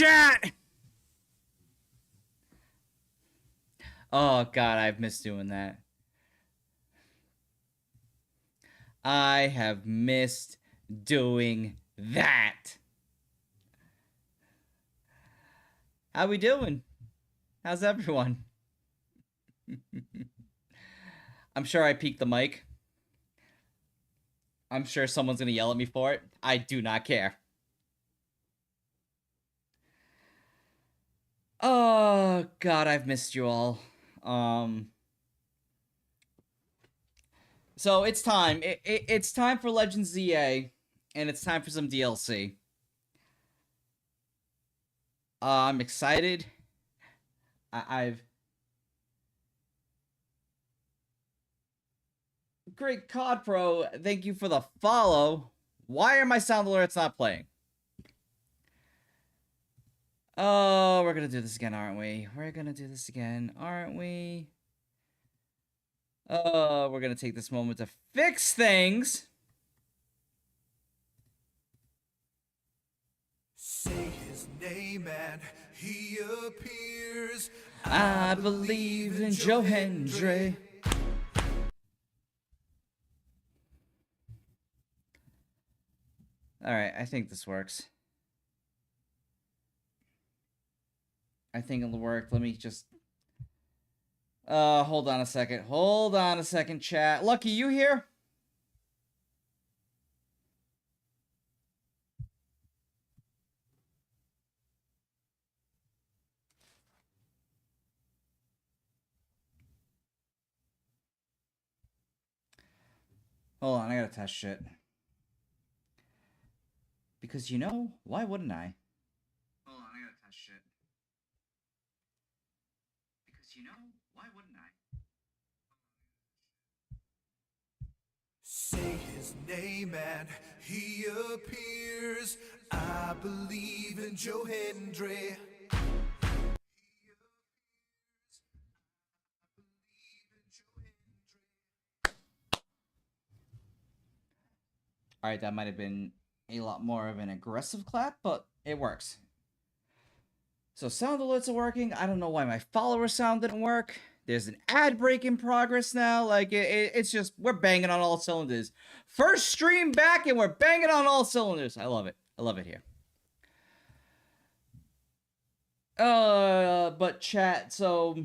chat! Oh, God, I've missed doing that. I have missed doing that. How we doing? How's everyone? I'm sure I peaked the mic. I'm sure someone's gonna yell at me for it. I do not care. Oh, God, I've missed you all. So it's time. It's time for Legends ZA, and it's time for some DLC. I'm excited. I've Great COD Pro, thank you for the follow. Why are my sound alerts not playing? Oh, we're gonna do this again, aren't we? We're gonna do this again, aren't we? Oh, we're gonna take this moment to fix things. Say his name and he appears. I believe in Joe Hendry. Alright, I think this works. I think it'll work. Let me just... hold on a second. Hold on a second, chat. Lucky, you here? Hold on, I gotta test shit. Because, you know, why wouldn't I? Hold on, I gotta test shit. Because, you know, why wouldn't I? Say his name and he appears. I believe in Joe Hendry. Alright, that might have been a lot more of an aggressive clap, but it works. So sound alerts are working. I don't know why my follower sound didn't work. There's an ad break in progress now. Like, it's just, we're banging on all cylinders. First stream back and we're banging on all cylinders. I love it. I love it here. But chat, so...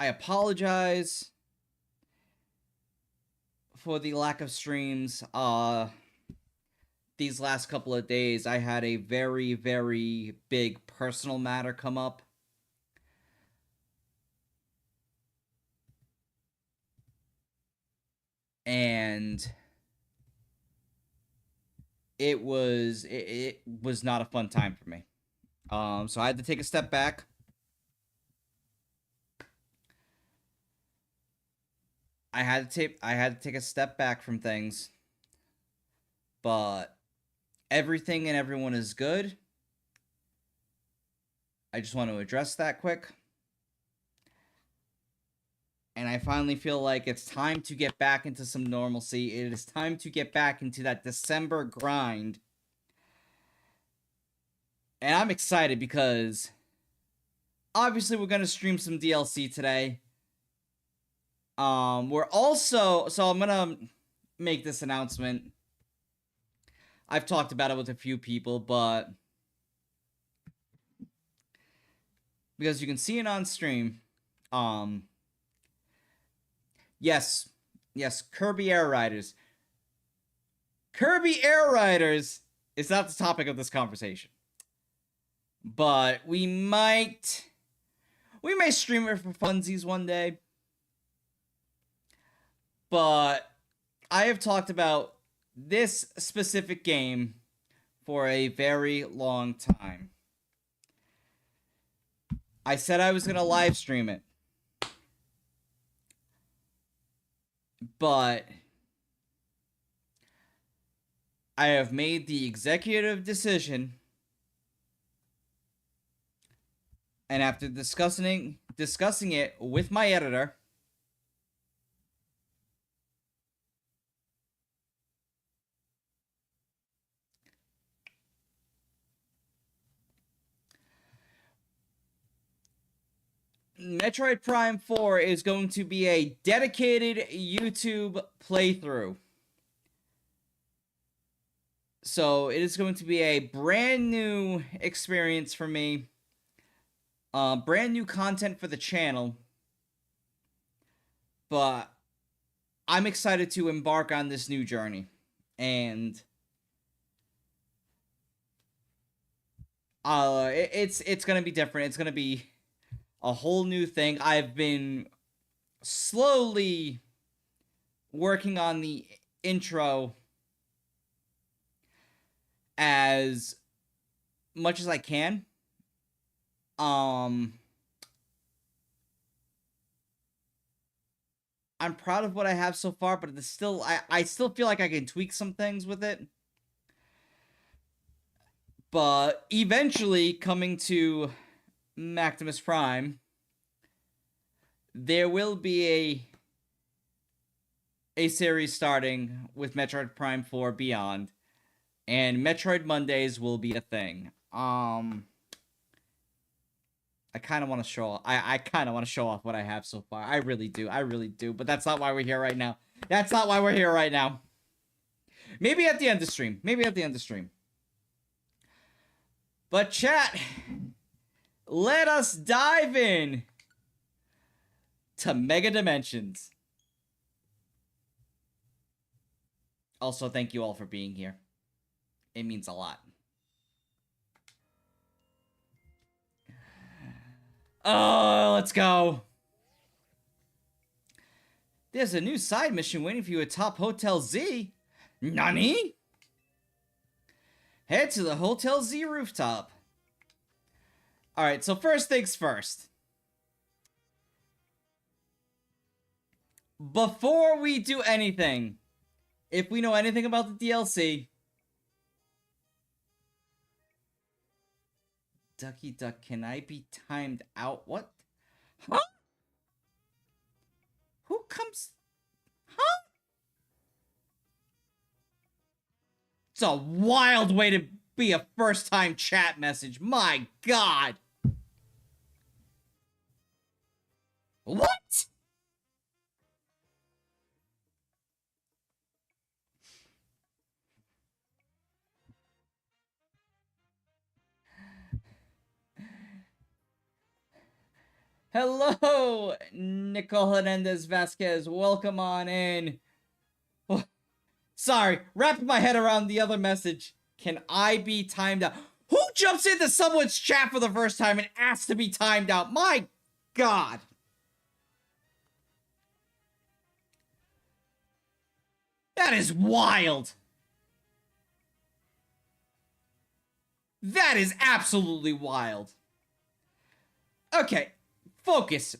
I apologize for the lack of streams. These last couple of days, I had a very, very big personal matter come up. And it was not a fun time for me. So I had to take a step back. I had to take a step back from things. But everything and everyone is good. I just want to address that quick. And I finally feel like it's time to get back into some normalcy. It is time to get back into that December grind. And I'm excited because obviously we're going to stream some DLC today. We're also... So I'm going to make this announcement. I've talked about it with a few people, but... because you can see it on stream. Yes, Kirby Air Riders. Kirby Air Riders is not the topic of this conversation. But we may stream it for funsies one day. But I have talked about this specific game for a very long time. I said I was going to live stream it. But I have made the executive decision, and after discussing it with my editor, Metroid Prime 4 is going to be a dedicated YouTube playthrough. So it is going to be a brand new experience for me. Brand new content for the channel. But I'm excited to embark on this new journey. And it's going to be different. It's going to be a whole new thing. I've been slowly working on the intro as much as I can. I'm proud of what I have so far, but it's still I still feel like I can tweak some things with it. But eventually, coming to Maximus Prime, there will be a series starting with Metroid Prime 4 Beyond, and Metroid Mondays will be a thing. I kind of want to show off. I kind of want to show off what I have so far. I really do. I really do. But that's not why we're here right now. That's not why we're here right now. Maybe at the end of the stream. Maybe at the end of the stream. But chat, let us dive in to Mega Dimensions. Also, thank you all for being here. It means a lot. Oh, let's go. There's a new side mission waiting for you at Top Hotel Z. Nani? Head to the Hotel Z rooftop. Alright, so first things first. Before we do anything, if we know anything about the DLC... Ducky Duck, can I be timed out? What? Huh? Who comes? Huh? It's a wild way to be a first-time chat message. My God. What? Hello, Nicole Hernandez Vasquez. Welcome on in. Oh, sorry, wrapping my head around the other message. Can I be timed out? Who jumps into someone's chat for the first time and asks to be timed out? My God. That is wild. That is absolutely wild. Okay. Focus.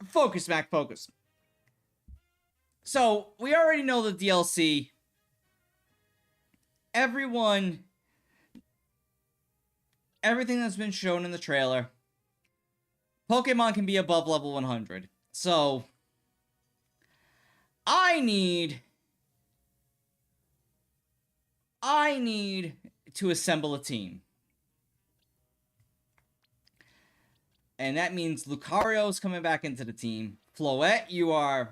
Focus, Mac, focus. So, we already know the DLC. Everything that's been shown in the trailer, Pokemon can be above level 100. So, I need to assemble a team. And that means Lucario's coming back into the team. Floette, you are...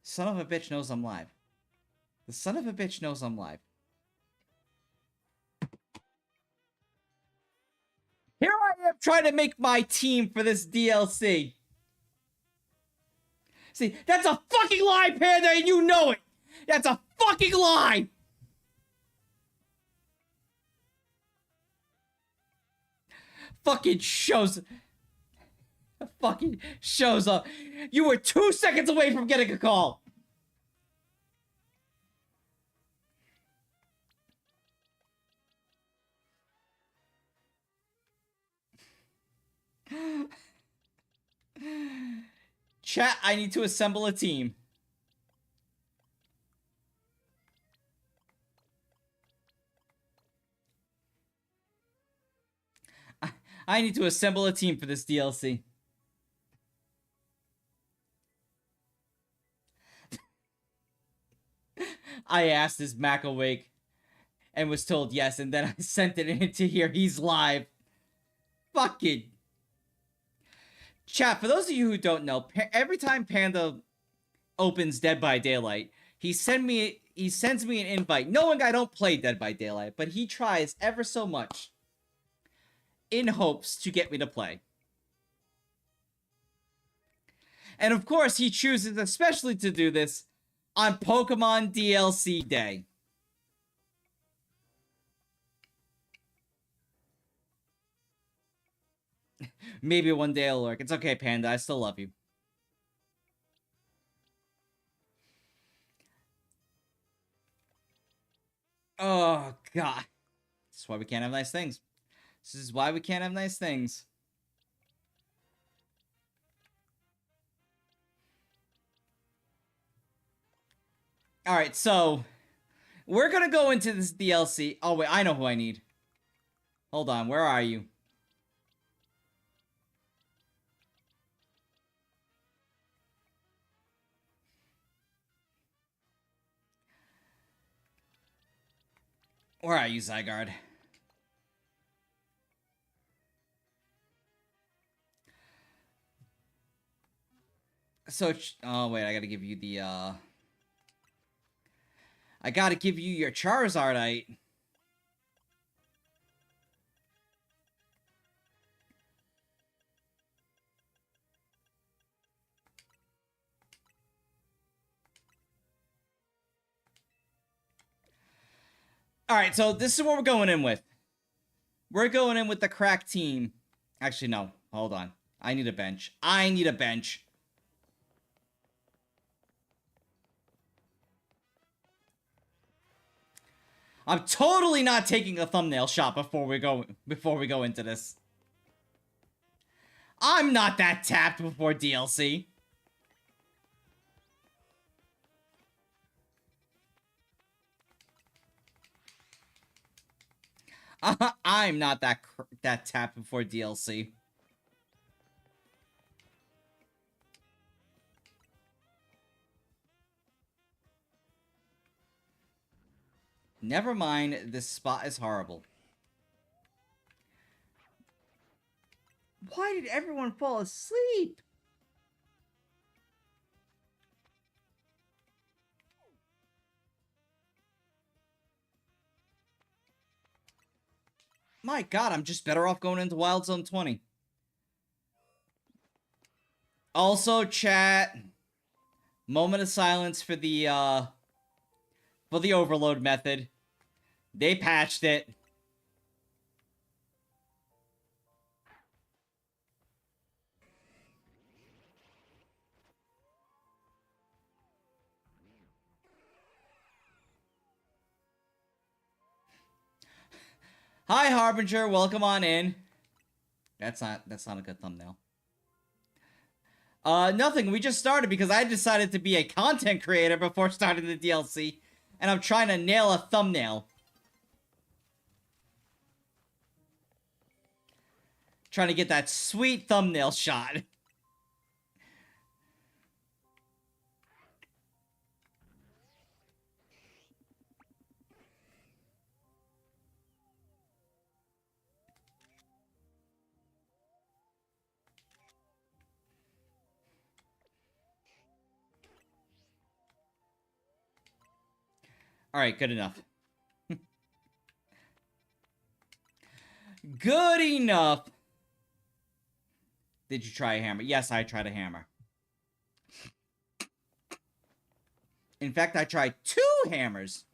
Son of a bitch knows I'm live. The son of a bitch knows I'm live. Here I am trying to make my team for this DLC. See, that's a fucking lie, Panda, and you know it! That's a fucking lie! Fucking shows up. You were 2 seconds away from getting a call. Chat, I need to assemble a team. I need to assemble a team for this DLC. I asked, is Mac awake? And was told yes, and then I sent it in to hear he's live. Fucking. Chat, for those of you who don't know, every time Panda opens Dead by Daylight, he sends me an invite, knowing I don't play Dead by Daylight, but he tries ever so much in hopes to get me to play. And of course, he chooses especially to do this on Pokemon DLC Day. Maybe one day it'll work. It's okay, Panda. I still love you. Oh, God. This is why we can't have nice things. This is why we can't have nice things. Alright, so we're gonna go into this DLC. Oh, wait, I know who I need. Hold on, where are you? Where are you, Zygarde? So, oh, wait, I gotta give you the, I gotta give you your Charizardite. Alright, so this is what we're going in with. We're going in with the crack team. Actually, no. Hold on. I need a bench. I need a bench. I'm totally not taking a thumbnail shot before we go into this. I'm not that tapped before DLC. I'm not that tapped before DLC. Never mind, this spot is horrible. Why did everyone fall asleep? My God, I'm just better off going into Wild Zone 20. Also, chat, moment of silence for the overload method. They patched it. Hi, Harbinger. Welcome on in. That's not a good thumbnail. Nothing. We just started because I decided to be a content creator before starting the DLC, and I'm trying to nail a thumbnail. Trying to get that sweet thumbnail shot. Alright, good enough. Good enough! Did you try a hammer? Yes, I tried a hammer. In fact, I tried 2 hammers.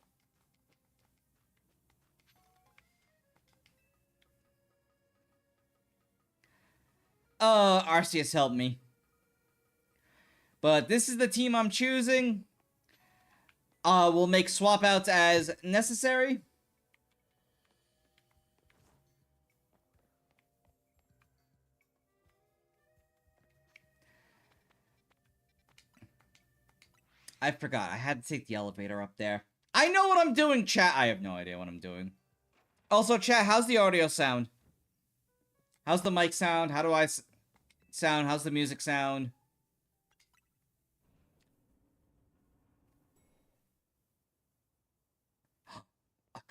Arceus helped me. But this is the team I'm choosing. We'll make swap outs as necessary. I forgot. I had to take the elevator up there. I know what I'm doing, chat. I have no idea what I'm doing. Also, chat, how's the audio sound? How's the mic sound? How do I sound? How's the music sound?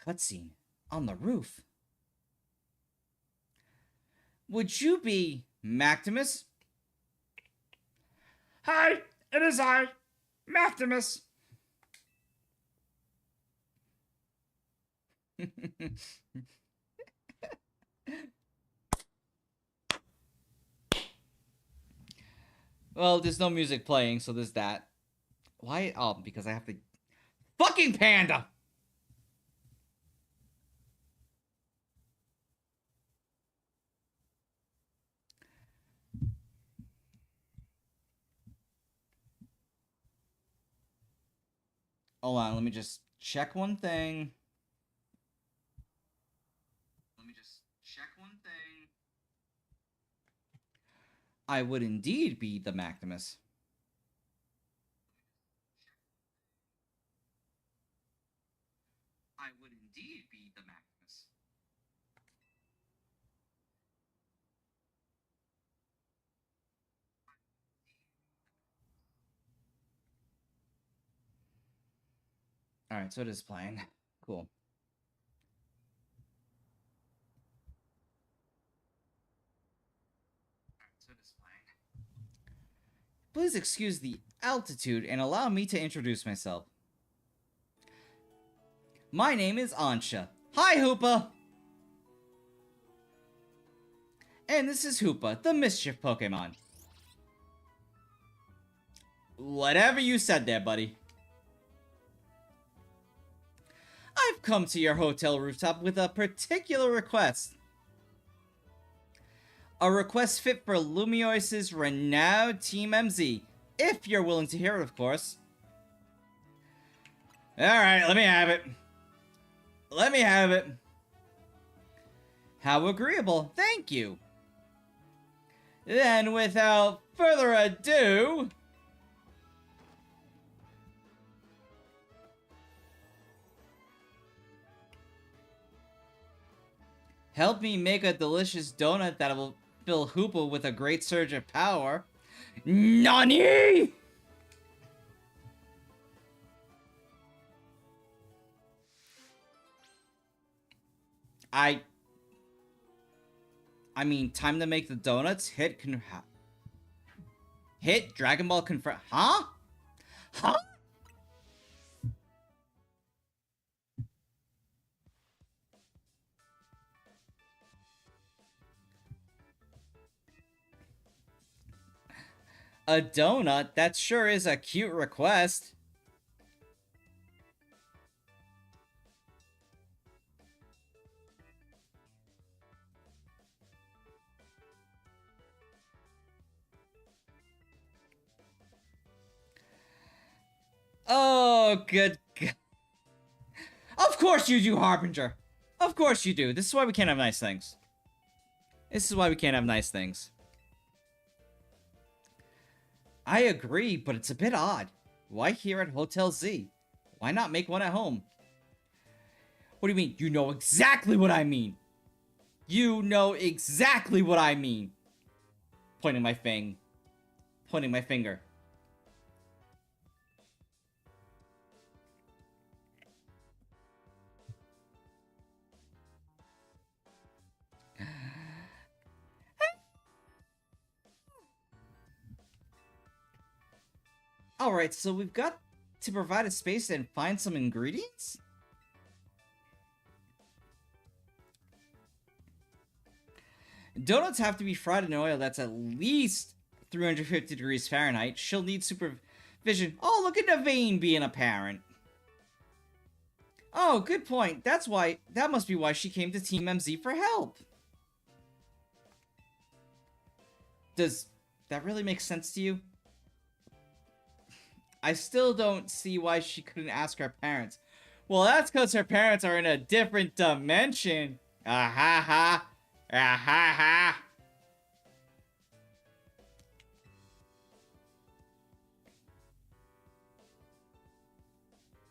cutscene on the roof. Would you be Maximus? Hi, it is I, Maximus. Well, there's no music playing, so there's that. Why? Oh, because I have to... Fucking panda! Hold on, let me just check one thing. I would indeed be the Maximus. I would indeed be the Maximus. Alright, so it is playing. Cool. Please excuse the altitude and allow me to introduce myself. My name is Ansha. Hi, Hoopa! And this is Hoopa, the Mischief Pokemon. Whatever you said there, buddy. I've come to your hotel rooftop with a particular request. A request fit for Lumiosis' renowned Team MZ, if you're willing to hear it, of course. Alright, let me have it. Let me have it. How agreeable, thank you. Then, without further ado... help me make a delicious donut that will fill Hoopa with a great surge of power. NANI?! I mean, time to make the donuts. Hit Dragon Ball confirm. Huh? Huh? A donut? That sure is a cute request. Oh, good God. Of course you do, Harbinger. Of course you do. This is why we can't have nice things. This is why we can't have nice things. I agree, but it's a bit odd. Why here at Hotel Z? Why not make one at home? What do you mean? You know exactly what I mean. You know exactly what I mean. Pointing my finger. Alright, so we've got to provide a space and find some ingredients? Donuts have to be fried in oil that's at least 350 degrees Fahrenheit. She'll need supervision. Oh, look at Naveen being a parent. Oh, good point. That must be why she came to Team MZ for help. Does that really make sense to you? I still don't see why she couldn't ask her parents. Well, that's because her parents are in a different dimension. Ah ha ha. Ah ha ha.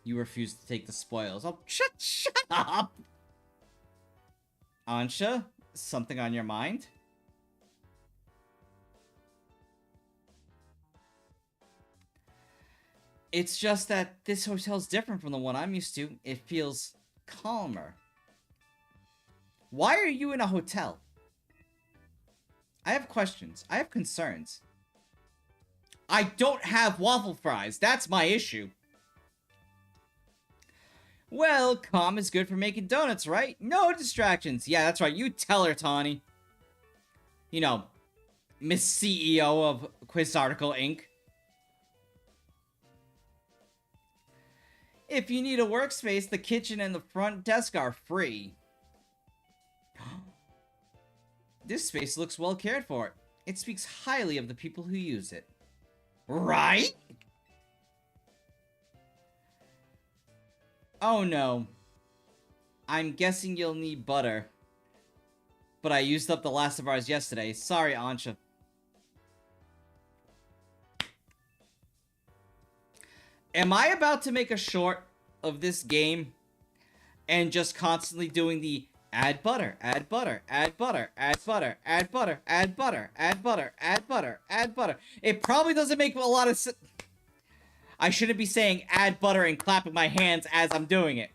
You refuse to take the spoils. Oh, shut up! Ansha, something on your mind? It's just that this hotel's different from the one I'm used to. It feels calmer. Why are you in a hotel? I have questions. I have concerns. I don't have waffle fries. That's my issue. Well, calm is good for making donuts, right? No distractions. Yeah, that's right. You tell her, Tawny. You know, Miss CEO of Quiz Article Inc. If you need a workspace, the kitchen and the front desk are free. This space looks well cared for. It speaks highly of the people who use it. Right? Oh no. I'm guessing you'll need butter. But I used up the last of ours yesterday. Sorry, Ansha. Am I about to make a short of this game and just constantly doing the add butter, add butter, add butter, add butter, add butter, add butter, add butter, add butter, add butter? It probably doesn't make a lot of sense. I shouldn't be saying add butter and clapping my hands as I'm doing it.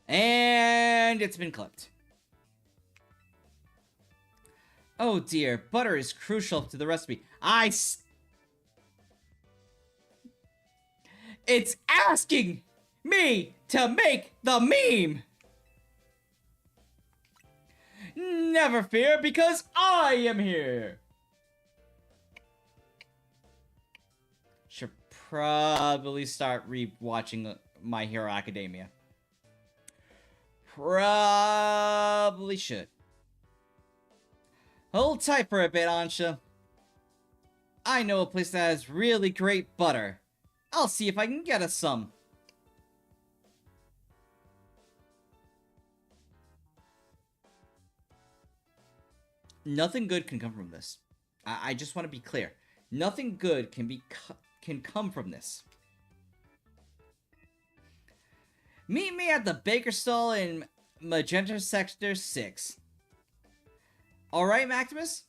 And it's been clipped. Oh dear, butter is crucial to the recipe. It's asking me to make the meme! Never fear, because I am here! Should probably start re-watching My Hero Academia. Probably should. Hold tight for a bit, Ansha. I know a place that has really great butter. I'll see if I can get us some. Nothing good can come from this. I just want to be clear. Nothing good can come from this. Meet me at the baker stall in Magenta Sector 6. Alright, Maximus?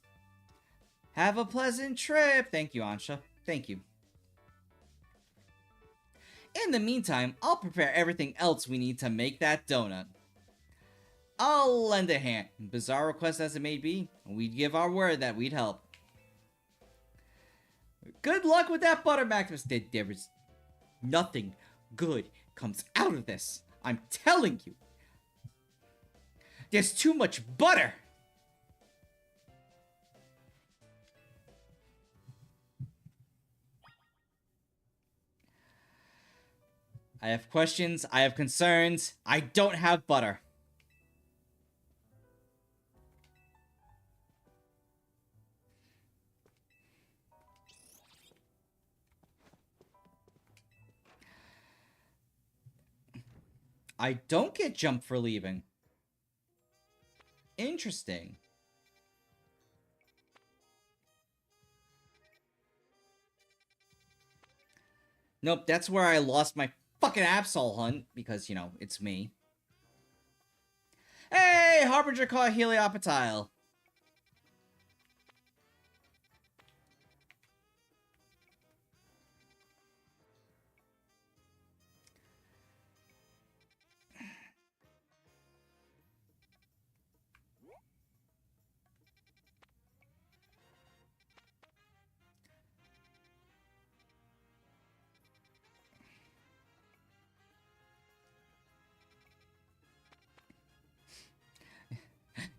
Have a pleasant trip. Thank you, Ansha. Thank you. In the meantime, I'll prepare everything else we need to make that donut. I'll lend a hand. Bizarre request as it may be, we'd give our word that we'd help. Good luck with that butter, Maximus. There is nothing good comes out of this. I'm telling you. There's too much butter. I have questions. I have concerns. I don't have butter. I don't get jumped for leaving. Interesting. Nope, that's where I lost my fucking Absol hunt, because, you know, it's me. Hey, Harbinger caught Heliopatile.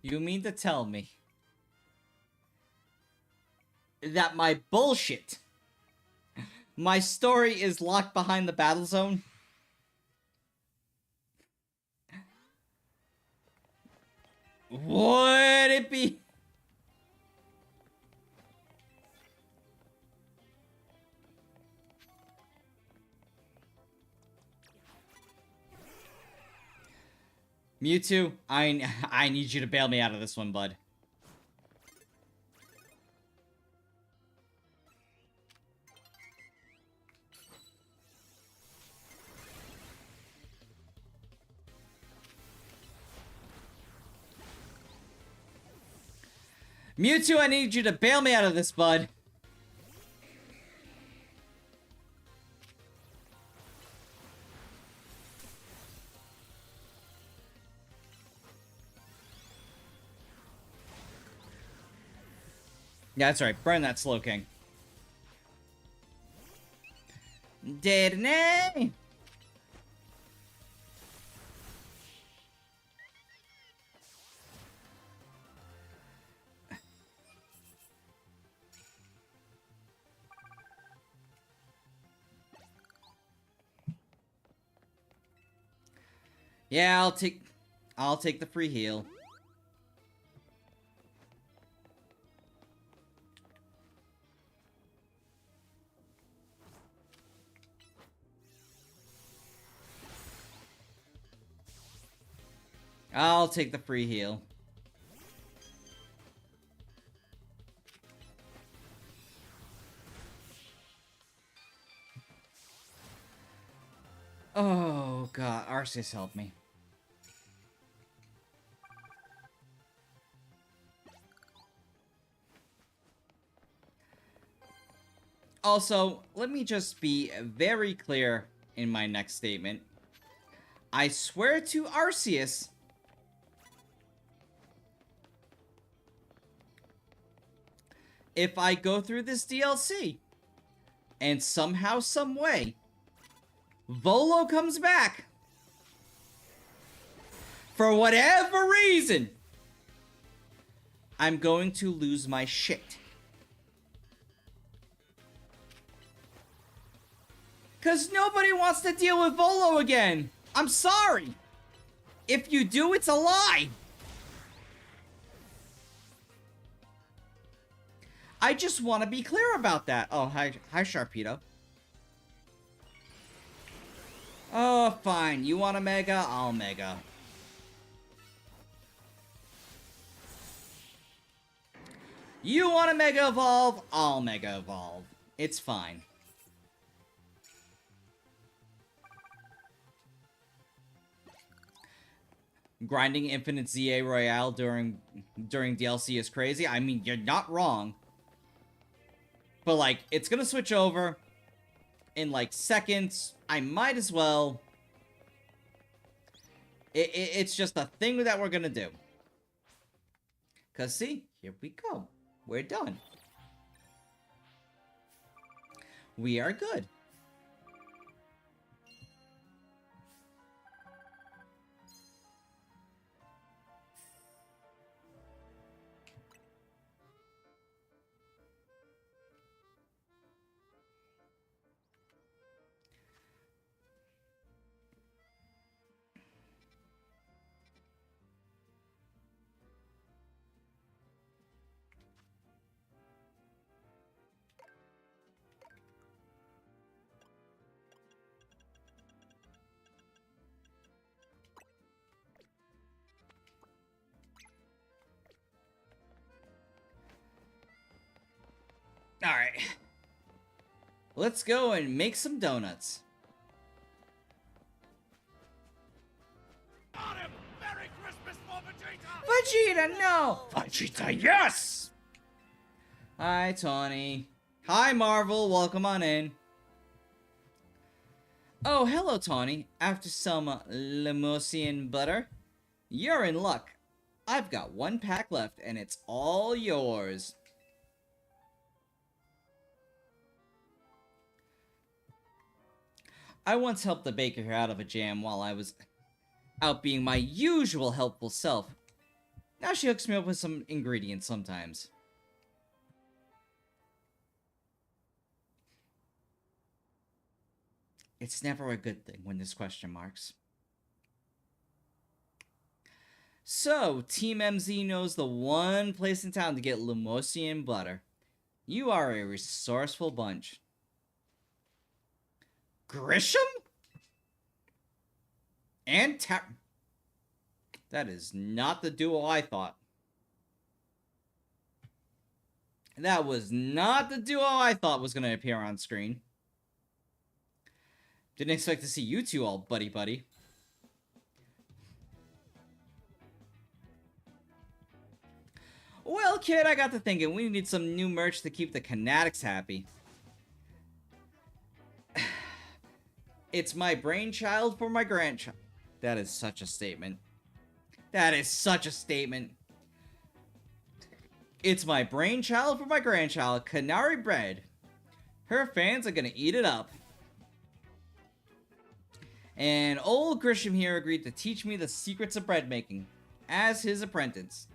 You mean to tell me that my bullshit, my story is locked behind the battle zone? Would it be? Mewtwo, I need you to bail me out of this one, bud. Mewtwo, I need you to bail me out of this, bud. Yeah, that's right. Burn that Slow King. Didn't. Yeah, I'll take the free heal. I'll take the free heal. Oh god, Arceus help me. Also, let me just be very clear in my next statement. I swear to Arceus, if I go through this DLC, and somehow, some way, Volo comes back, for whatever reason, I'm going to lose my shit. Because nobody wants to deal with Volo again. I'm sorry. If you do, it's a lie. I just want to be clear about that. Oh, hi Sharpedo. Oh, fine. You want a Mega? I'll Mega. You want a Mega Evolve? I'll Mega Evolve. It's fine. Grinding Infinite ZA Royale during DLC is crazy. I mean, you're not wrong. But, like, it's gonna switch over in, like, seconds. I might as well. It's just a thing that we're gonna do. Because, see, here we go. We're done. We are good. Alright. Let's go and make some donuts. Merry Christmas for Vegeta! Vegeta, no! Vegeta, yes! Hi, Tawny. Hi, Marvel. Welcome on in. Oh, hello, Tawny. After some Lemosian butter, you're in luck. I've got one pack left, and it's all yours. I once helped the baker out of a jam while I was out being my usual helpful self. Now she hooks me up with some ingredients sometimes. It's never a good thing when there's question marks. So, Team MZ knows the one place in town to get Lemosian butter. You are a resourceful bunch. Grisham? And That is not the duo I thought. That was not the duo I thought was going to appear on screen. Didn't expect to see you two all buddy-buddy. Well, kid, I got to thinking we need some new merch to keep the Fanatics happy. It's my brainchild for my grandchild. That is such a statement. That is such a statement. It's my brainchild for my grandchild, Canary Bread. Her fans are gonna eat it up. And old Grisham here agreed to teach me the secrets of bread making as his apprentice.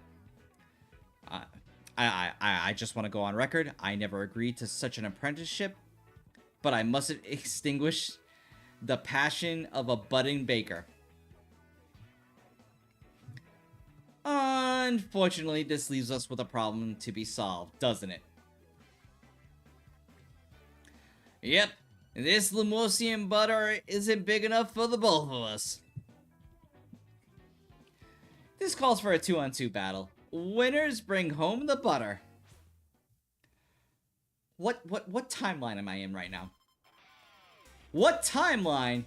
I just want to go on record. I never agreed to such an apprenticeship, but I mustn't extinguish the passion of a budding baker. Unfortunately, this leaves us with a problem to be solved, doesn't it? Yep, this Lemosian butter isn't big enough for the both of us. This calls for a 2-on-2 battle. Winners bring home the butter. What timeline am I in right now? What timeline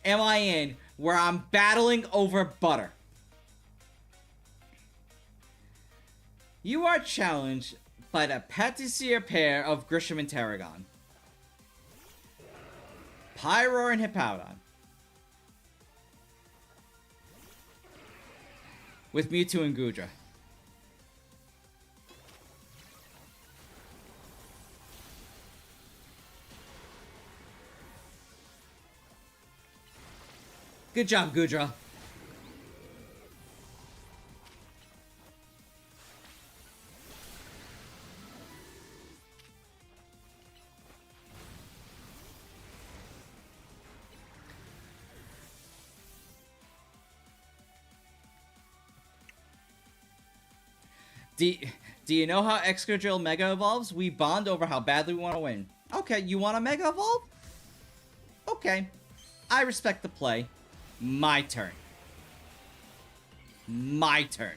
am I in where I'm battling over butter? You are challenged by the patissier pair of Grisham and Tarragon. Pyroar and Hippowdon. With Mewtwo and Goodra. Good job, Goodra. Do you know how Excadrill Mega Evolves? We bond over how badly we want to win. Okay, you want a Mega Evolve? Okay. I respect the play. My turn. My turn.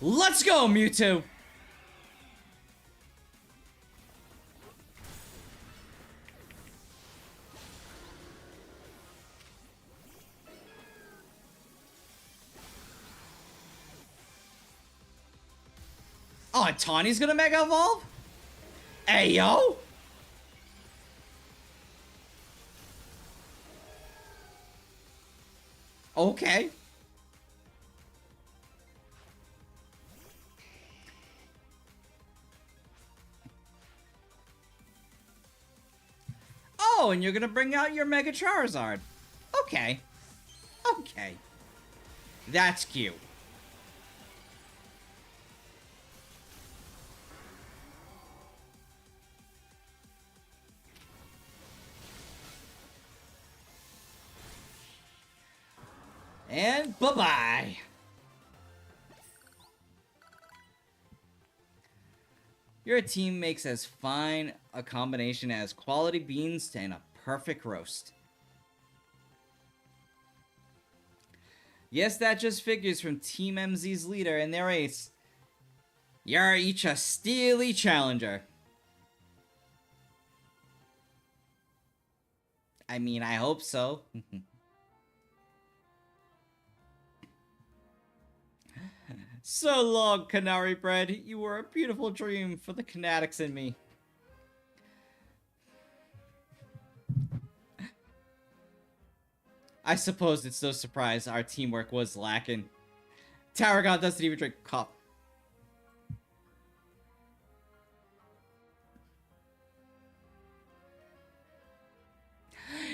Let's go, Mewtwo! Oh, and Tawny's gonna Mega Evolve? Ayo! Okay. Oh, and you're gonna bring out your Mega Charizard. Okay. Okay. That's cute. And bye-bye. Your team makes as fine a combination as quality beans and a perfect roast. Yes, that just figures from Team MZ's leader and their ace. You're each a steely challenger. I mean, I hope so. So long, Canary Bread. You were a beautiful dream for the Canatics and me. I suppose it's no surprise our teamwork was lacking. Tarragon doesn't even drink coffee.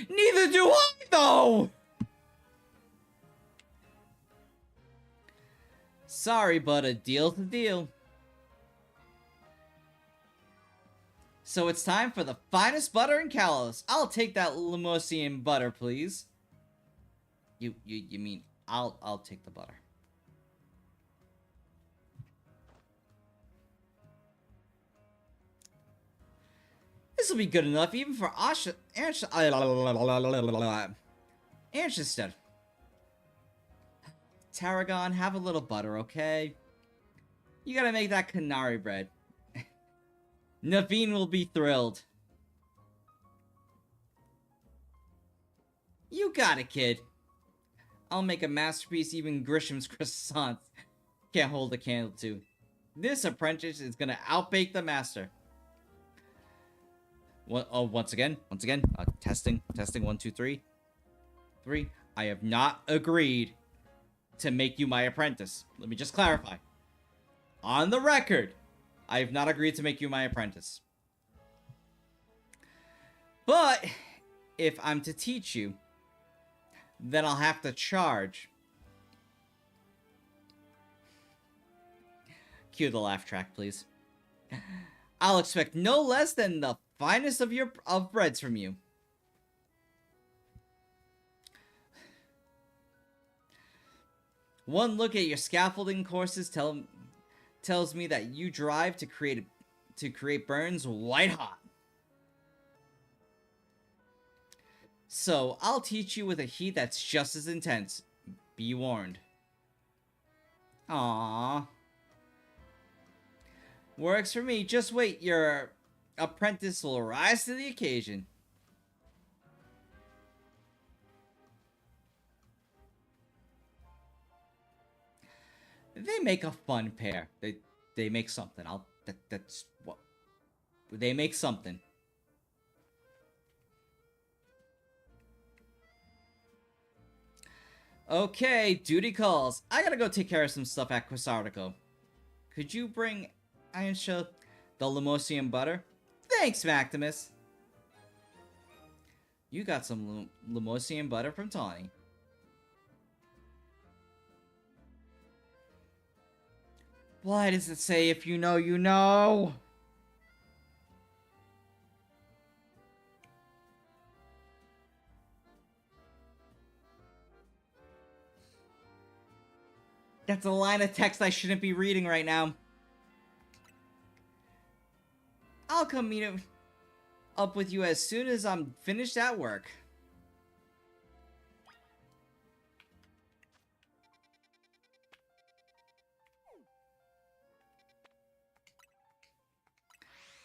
Neither do I, though! Sorry, but a deal's a deal. So it's time for the finest butter in Kalos. I'll take that Lemosian butter, please. You mean I'll take the butter. This will be good enough even for Anchester. Tarragon, have a little butter, okay? You gotta make that Canary Bread. Naveen will be thrilled. You got it, kid. I'll make a masterpiece, even Grisham's croissants can't hold a candle to. This apprentice is gonna outbake the master. Once again, testing, 1, 2, 3. I have not agreed to make you my apprentice. Let me just clarify. On the record, I have not agreed to make you my apprentice. But if I'm to teach you, then I'll have to charge. Cue the laugh track, please. I'll expect no less than the finest of breads from you. One look at your scaffolding courses tells me that you drive to create burns white hot. So I'll teach you with a heat that's just as intense. Be warned. Aww. Works for me. Just wait, your apprentice will rise to the occasion. They make a fun pair. They make something. That's what they make something. Okay, duty calls. I gotta go take care of some stuff at Quasartico. Could you bring Ainsha the Lemosian butter? Thanks, Maximus. You got some Lemosian butter from Tawny. Why does it say if you know, you know? That's a line of text I shouldn't be reading right now. I'll come meet up with you as soon as I'm finished at work.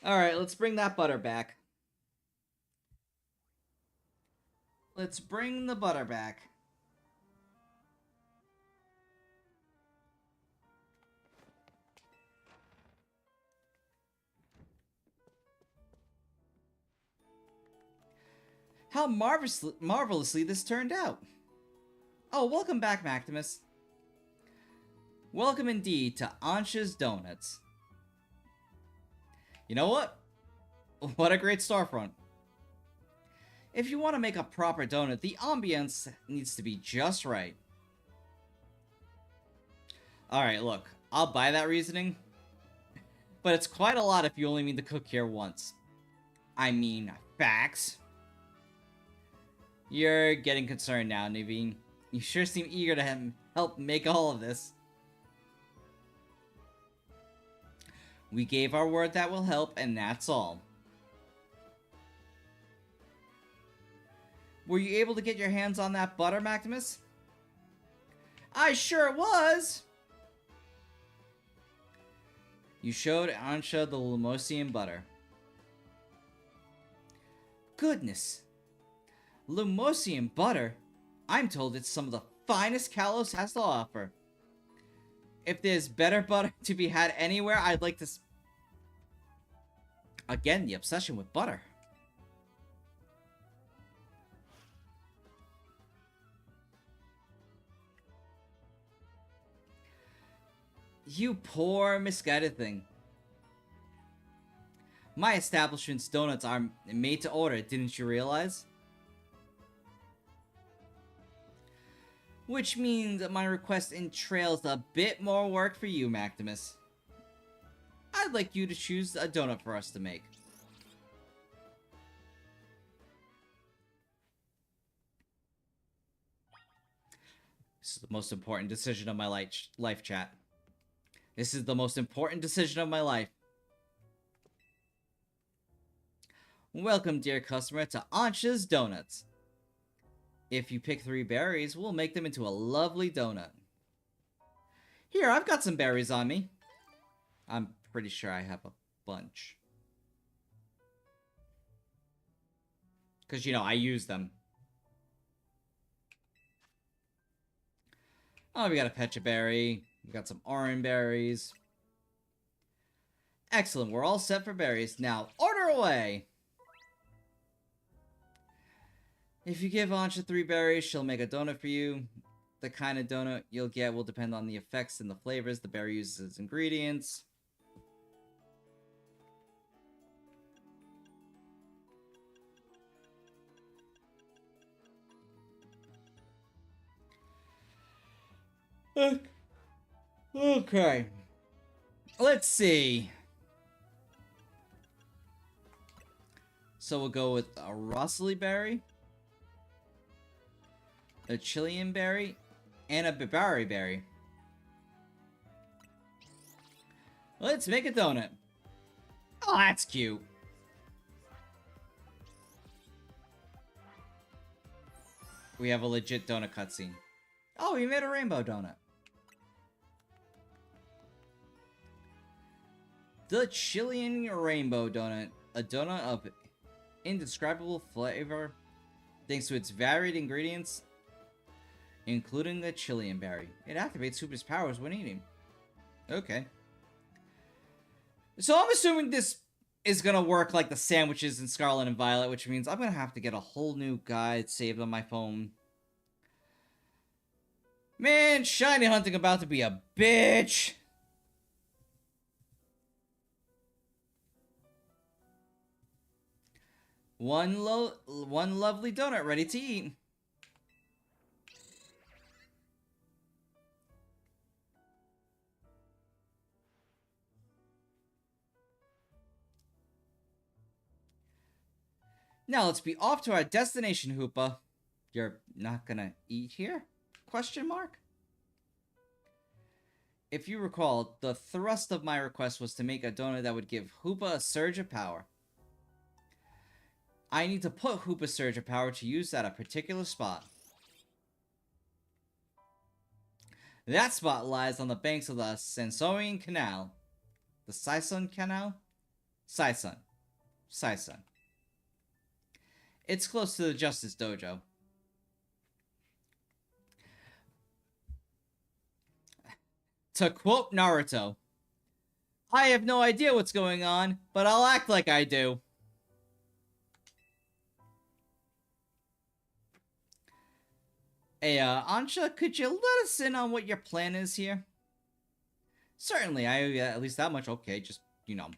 Alright, let's bring that butter back. Let's bring the butter back. How marvelously this turned out. Oh, welcome back, Maximus. Welcome indeed to Ansha's Donuts. You know what? What a great storefront. If you want to make a proper donut, the ambience needs to be just right. Alright, look. I'll buy that reasoning. But it's quite a lot if you only mean to cook here once. I mean, facts. You're getting concerned now, Naveen. You sure seem eager to help make all of this. We gave our word that will help, and that's all. Were you able to get your hands on that butter, Maximus? I sure was! You showed Ansha the Lemosian butter. Goodness. Lemosian butter? I'm told it's some of the finest Kalos has to offer. If there's better butter to be had anywhere, I'd like to... Again, the obsession with butter. You poor, misguided thing. My establishment's donuts are made to order, didn't you realize? Which means that my request entails a bit more work for you, Maximus. I'd like you to choose a donut for us to make. This is the most important decision of my life, chat. This is the most important decision of my life. Welcome, dear customer, to Ansha's Donuts. If you pick 3 berries, we'll make them into a lovely donut. Here, I've got some berries on me. I'm pretty sure I have a bunch. Because, you know, I use them. Oh, we got a pecha berry. We got some orange berries. Excellent, we're all set for berries. Now, order away! If you give Ansha 3 berries, she'll make a donut for you. The kind of donut you'll get will depend on the effects and the flavors the berry uses as ingredients. Okay. Let's see. So we'll go with a Rosalie berry, a Chilean berry, and a Bibari berry. Let's make a donut. Oh, that's cute. We have a legit donut cutscene. Oh, we made a rainbow donut. The Chilean rainbow donut. A donut of indescribable flavor thanks to its varied ingredients, including the Chilean berry. It activates Hooper's powers when eating. Okay. So I'm assuming this is gonna work like the sandwiches in Scarlet and Violet, which means I'm gonna have to get a whole new guide saved on my phone. Man, shiny hunting about to be a bitch! One lovely donut ready to eat. Now let's be off to our destination, Hoopa. You're not gonna eat here? Question mark? If you recall, the thrust of my request was to make a donut that would give Hoopa a surge of power. I need to put Hoopa's surge of power to use at a particular spot. That spot lies on the banks of the Sansorian Canal. The Saison Canal? Saison. It's close to the Justice Dojo. To quote Naruto, I have no idea what's going on, but I'll act like I do. Hey, Ansha, could you let us in on what your plan is here? Certainly, I owe you at least that much. Okay, just, you know.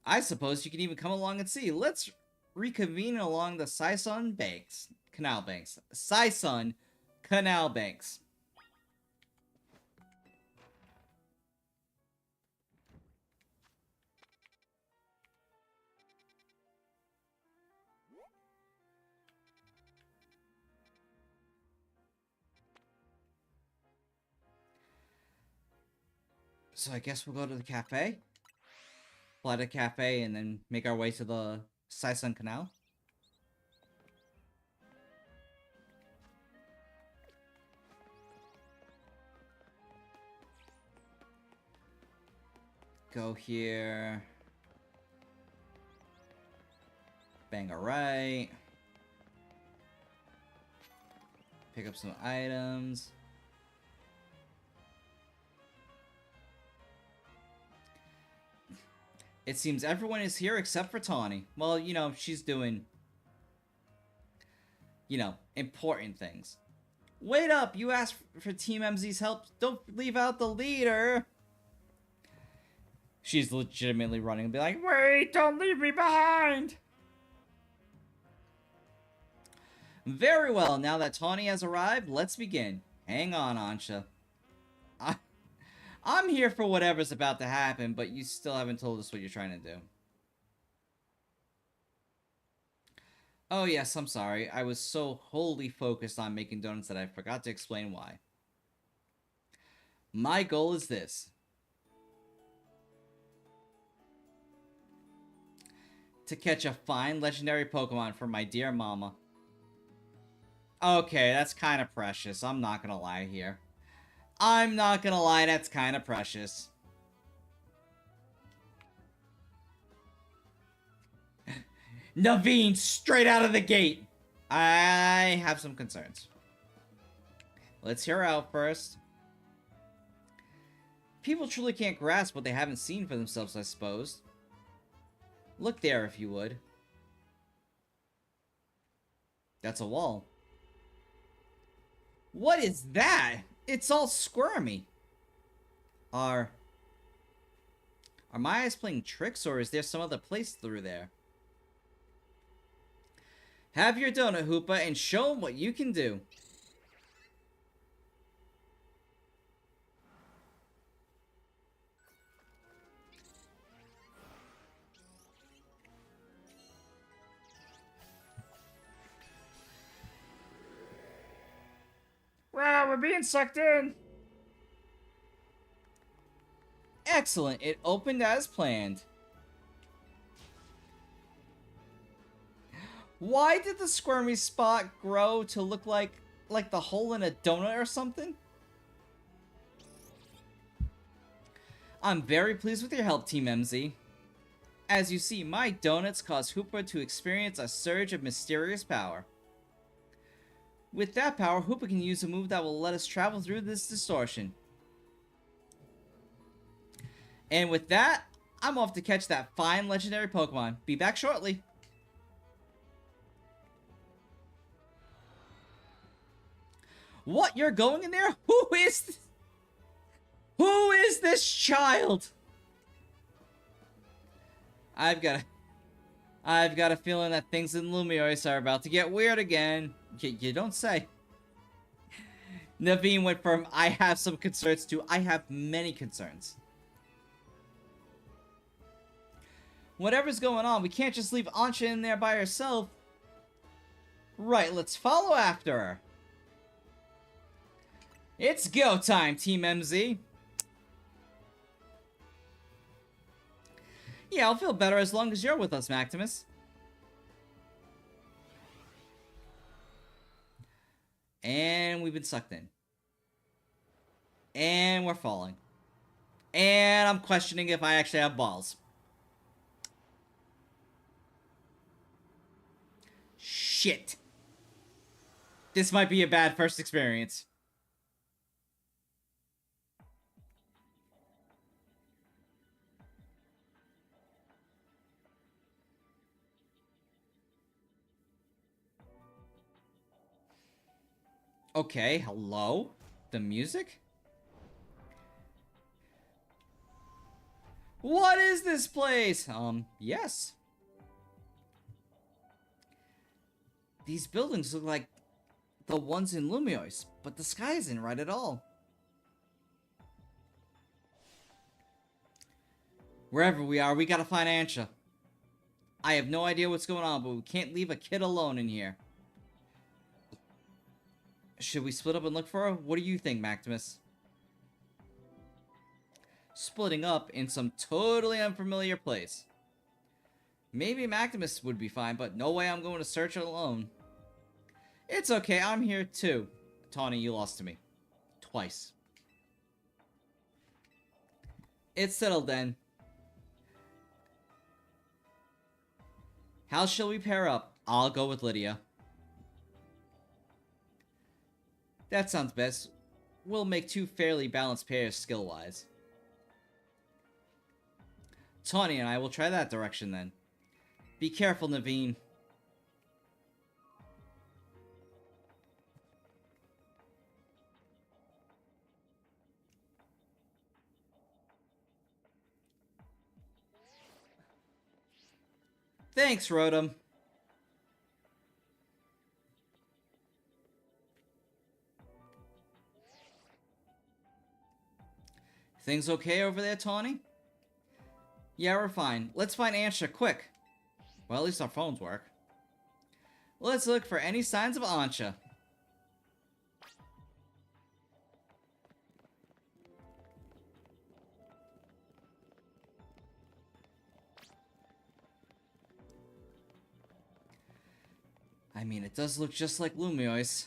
I suppose you can even come along and see. Let's reconvene along the Saison banks. Canal banks. Saison Canal banks. So I guess we'll go to the cafe. Fly to the cafe and then make our way to the Saison Canal. Go here. Bang a right. Pick up some items. It seems everyone is here except for Tawny. Well, you know, she's doing, you know, important things. Wait up! You asked for Team MZ's help. Don't leave out the leader! She's legitimately running and be like, wait! Don't leave me behind! Very well, now that Tawny has arrived, let's begin. Hang on, Ansha. I'm here for whatever's about to happen, but you still haven't told us what you're trying to do. Oh yes, I'm sorry. I was so wholly focused on making donuts that I forgot to explain why. My goal is this. To catch a fine legendary Pokemon for my dear mama. Okay, that's kind of precious. I'm not gonna lie here. I'm not gonna lie, that's kind of precious. Naveen, straight out of the gate! I have some concerns. Let's hear her out first. People truly can't grasp what they haven't seen for themselves, I suppose. Look there, if you would. That's a wall. What is that? It's all squirmy. Are my eyes playing tricks, or is there some other place through there? Have your donut, Hoopa, and show them what you can do. Wow, we're being sucked in. Excellent. It opened as planned. Why did the squirmy spot grow to look like the hole in a donut or something? I'm very pleased with your help, Team MZ. As you see, my donuts cause Hoopa to experience a surge of mysterious power. With that power, Hoopa can use a move that will let us travel through this distortion. And with that, I'm off to catch that fine legendary Pokemon. Be back shortly. What? You're going in there? Who is this? Who is this child? I've got a feeling that things in Lumiose are about to get weird again. You don't say. Naveen went from I have some concerns to I have many concerns. Whatever's going on, we can't just leave Ansha in there by herself. Right, let's follow after her. It's go time, Team MZ. Yeah, I'll feel better as long as you're with us, Maximus. And we've been sucked in. And we're falling. And I'm questioning if I actually have balls. Shit. This might be a bad first experience. Okay, hello? The music? What is this place? Yes. These buildings look like the ones in Lumiose, but the sky isn't right at all. Wherever we are, we gotta find Ansha. I have no idea what's going on, but we can't leave a kid alone in here. Should we split up and look for her? What do you think, Maximus? Splitting up in some totally unfamiliar place. Maybe Maximus would be fine, but no way I'm going to search alone. It's okay, I'm here too. Tawny, you lost to me. Twice. It's settled then. How shall we pair up? I'll go with Lydia. That sounds best. We'll make two fairly balanced pairs skill-wise. Tawny and I will try that direction then. Be careful, Naveen. Thanks, Rotom. Things okay over there, Tawny? Yeah, we're fine. Let's find Ansha, quick. Well, at least our phones work. Let's look for any signs of Ansha. I mean, it does look just like Lumiose.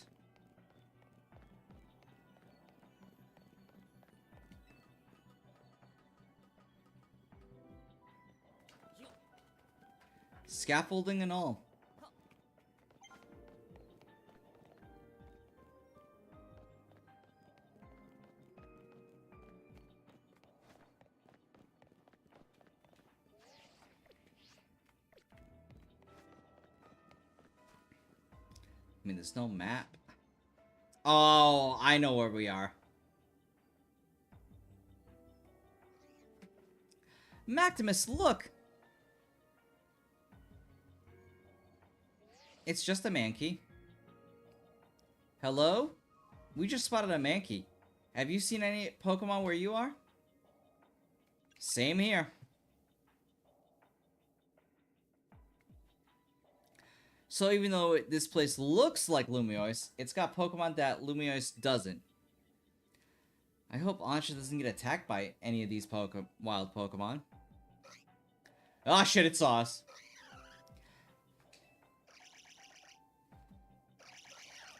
Scaffolding and all. I mean, there's no map. Oh, I know where we are. Maximus, look! It's just a Mankey. Hello? We just spotted a Mankey. Have you seen any Pokemon where you are? Same here. So even though this place looks like Lumiose, it's got Pokemon that Lumiose doesn't. I hope Ansha doesn't get attacked by any of these wild Pokemon. Ah, shit, it saw us.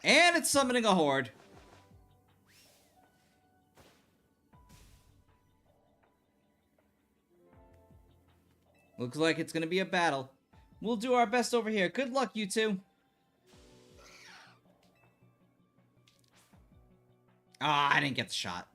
And it's summoning a horde. Looks like it's gonna be a battle. We'll do our best over here. Good luck, you two. Ah, I didn't get the shot.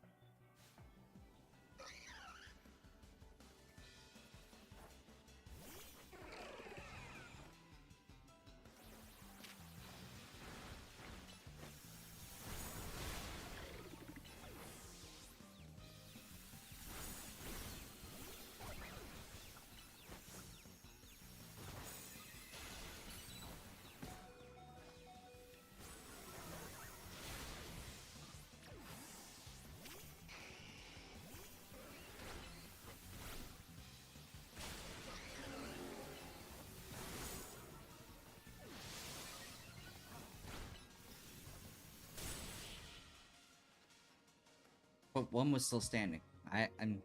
But one was still standing. I'm...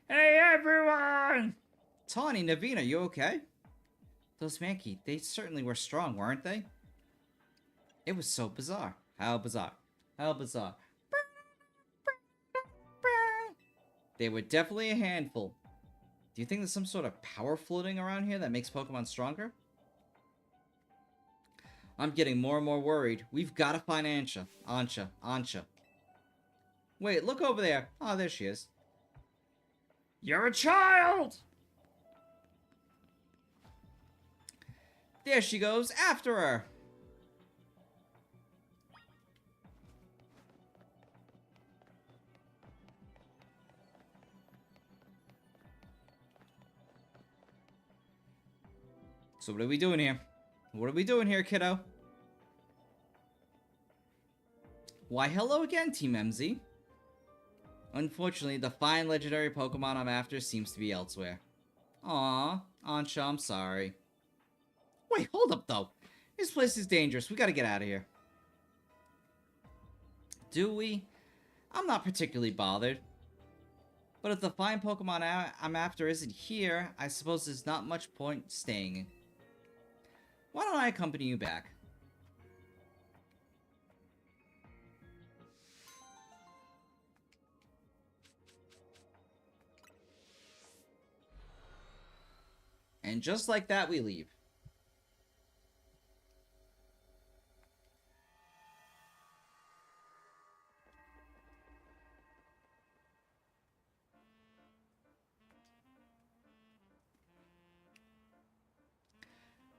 Hey, everyone! Tawny, Navina, you okay? Those Mankey, they certainly were strong, weren't they? It was so bizarre. How bizarre. How bizarre. They were definitely a handful. Do you think there's some sort of power floating around here that makes Pokemon stronger? I'm getting more and more worried. We've got to find Ansha. Wait, look over there. Oh, there she is. You're a child! There she goes, after her! So what are we doing here? What are we doing here, kiddo? Why, hello again, Team MZ. Unfortunately, the fine legendary Pokemon I'm after seems to be elsewhere. Aww, Ansha, I'm sorry. Wait, hold up, though. This place is dangerous. We gotta get out of here. Do we? I'm not particularly bothered. But if the fine Pokemon I'm after isn't here, I suppose there's not much point staying. Why don't I accompany you back? And just like that, we leave.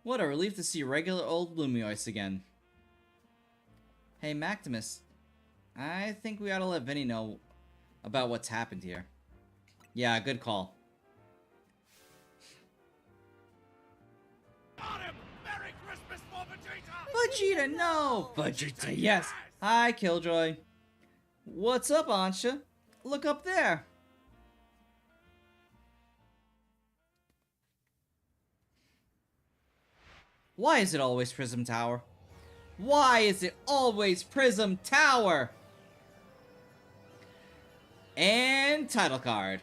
What a relief to see regular old Lumiose again. Hey, Maximus. I think we ought to let Vinny know about what's happened here. Yeah, good call. Got him! Merry Christmas for Vegeta! Vegeta, no! Vegeta, yes! Hi, Killjoy. What's up, Ansha? Look up there. Why is it always Prism Tower? Why is it always Prism Tower? And title card.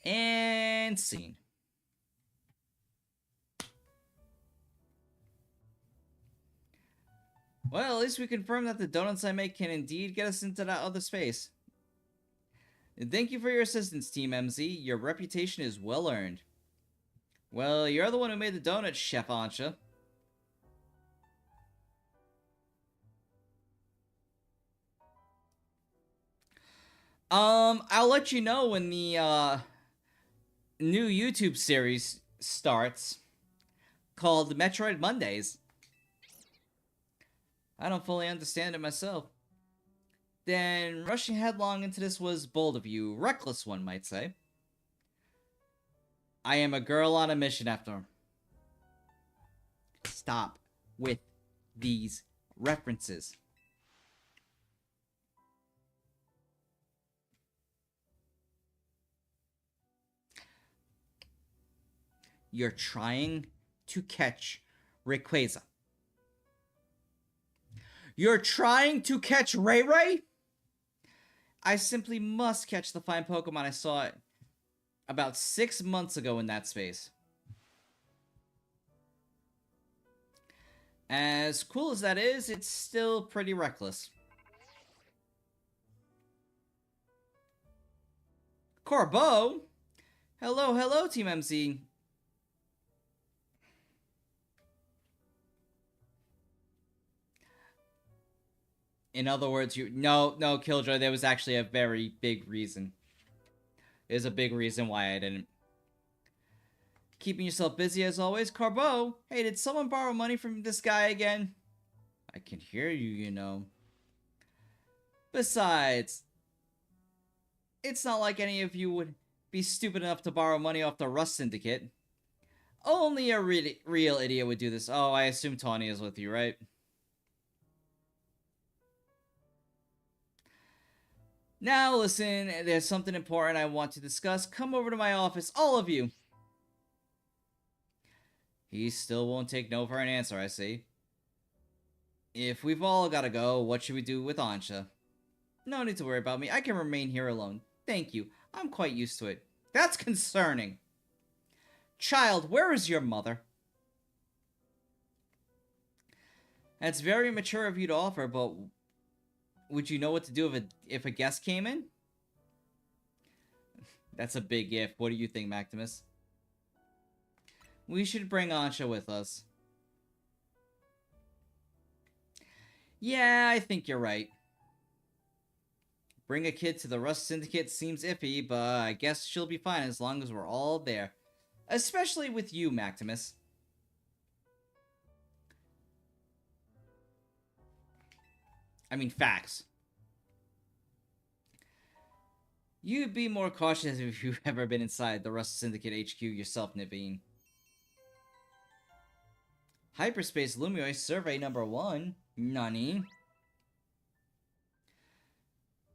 And scene. Well, at least we confirmed that the donuts I make can indeed get us into that other space. And thank you for your assistance, Team MZ. Your reputation is well earned. Well, you're the one who made the donuts, Chef Ansha. I'll let you know when the new YouTube series starts called Metroid Mondays. I don't fully understand it myself. Then rushing headlong into this was bold of you, reckless one might say. I am a girl on a mission after. Stop with these references. You're trying to catch Rayquaza. You're trying to catch Ray Ray? I simply must catch the fine Pokemon I saw about 6 months ago in that space. As cool as that is, it's still pretty reckless. Corbeau? Hello, hello, Team MZ. In other words, no, Killjoy, there was actually a very big reason. There's a big reason why I didn't. Keeping yourself busy as always. Corbeau, hey, did someone borrow money from this guy again? I can hear you, you know. Besides, it's not like any of you would be stupid enough to borrow money off the Rust Syndicate. Only a real idiot would do this. Oh, I assume Tawny is with you, right? Now, listen, there's something important I want to discuss. Come over to my office, all of you. He still won't take no for an answer, I see. If we've all gotta go, what should we do with Ansha? No need to worry about me. I can remain here alone. Thank you. I'm quite used to it. That's concerning. Child, where is your mother? That's very mature of you to offer, but would you know what to do if a guest came in? That's a big if. What do you think, Maximus? We should bring Ansha with us. Yeah, I think you're right. Bring a kid to the Rust Syndicate seems iffy, but I guess she'll be fine as long as we're all there. Especially with you, Maximus. I mean, facts. You'd be more cautious if you've ever been inside the Rust Syndicate HQ yourself, Naveen. Hyperspace Lumioi Survey number 1. Nani?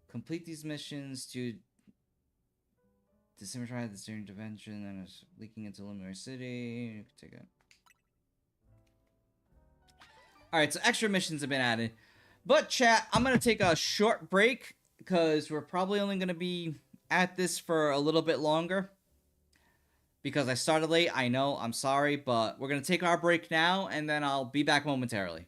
Complete these missions to disseminate the steering intervention and is leaking into Lumioi City. Take it. Alright, so extra missions have been added. But chat, I'm going to take a short break because we're probably only going to be at this for a little bit longer. Because I started late, I know, I'm sorry, but we're going to take our break now, and then I'll be back momentarily.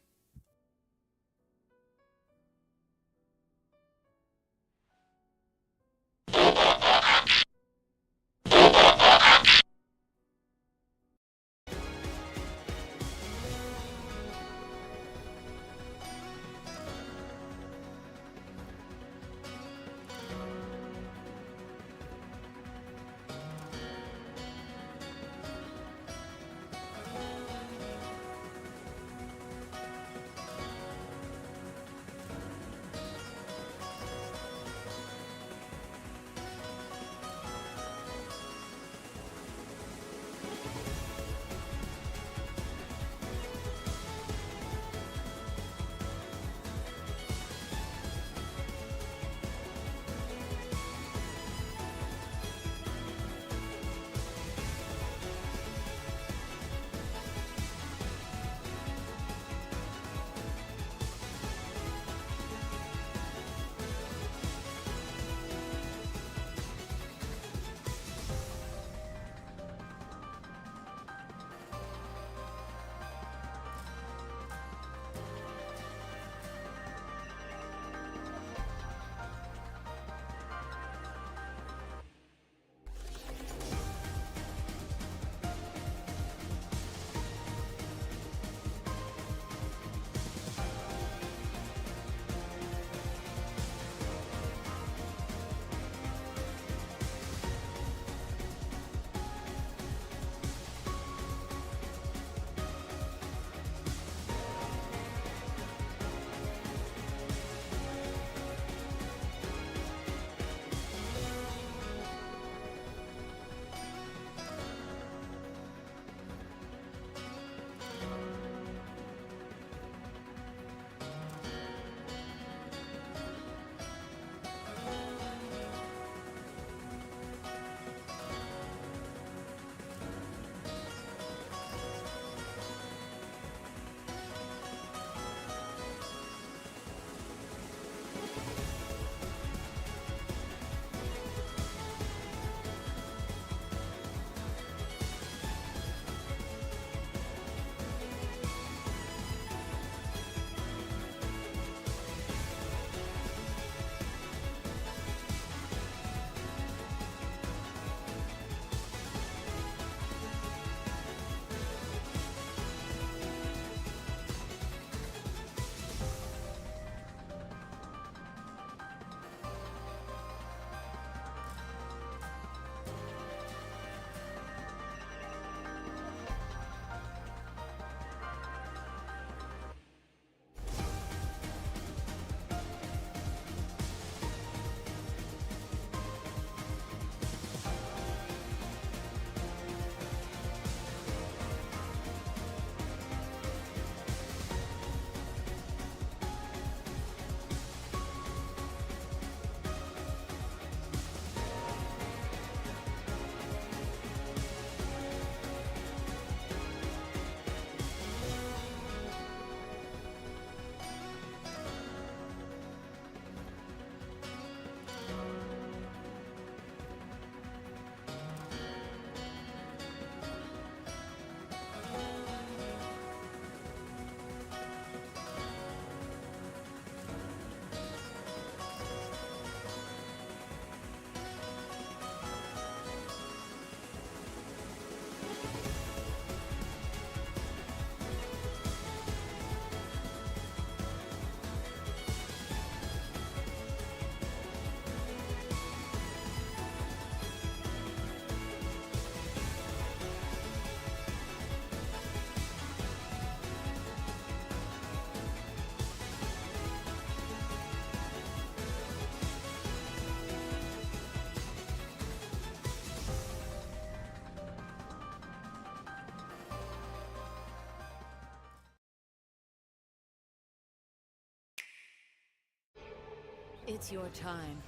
It's your time.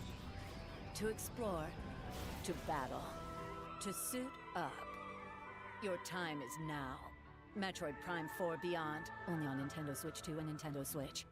To explore. To battle. To suit up. Your time is now. Metroid Prime 4 Beyond. Only on Nintendo Switch 2 and Nintendo Switch.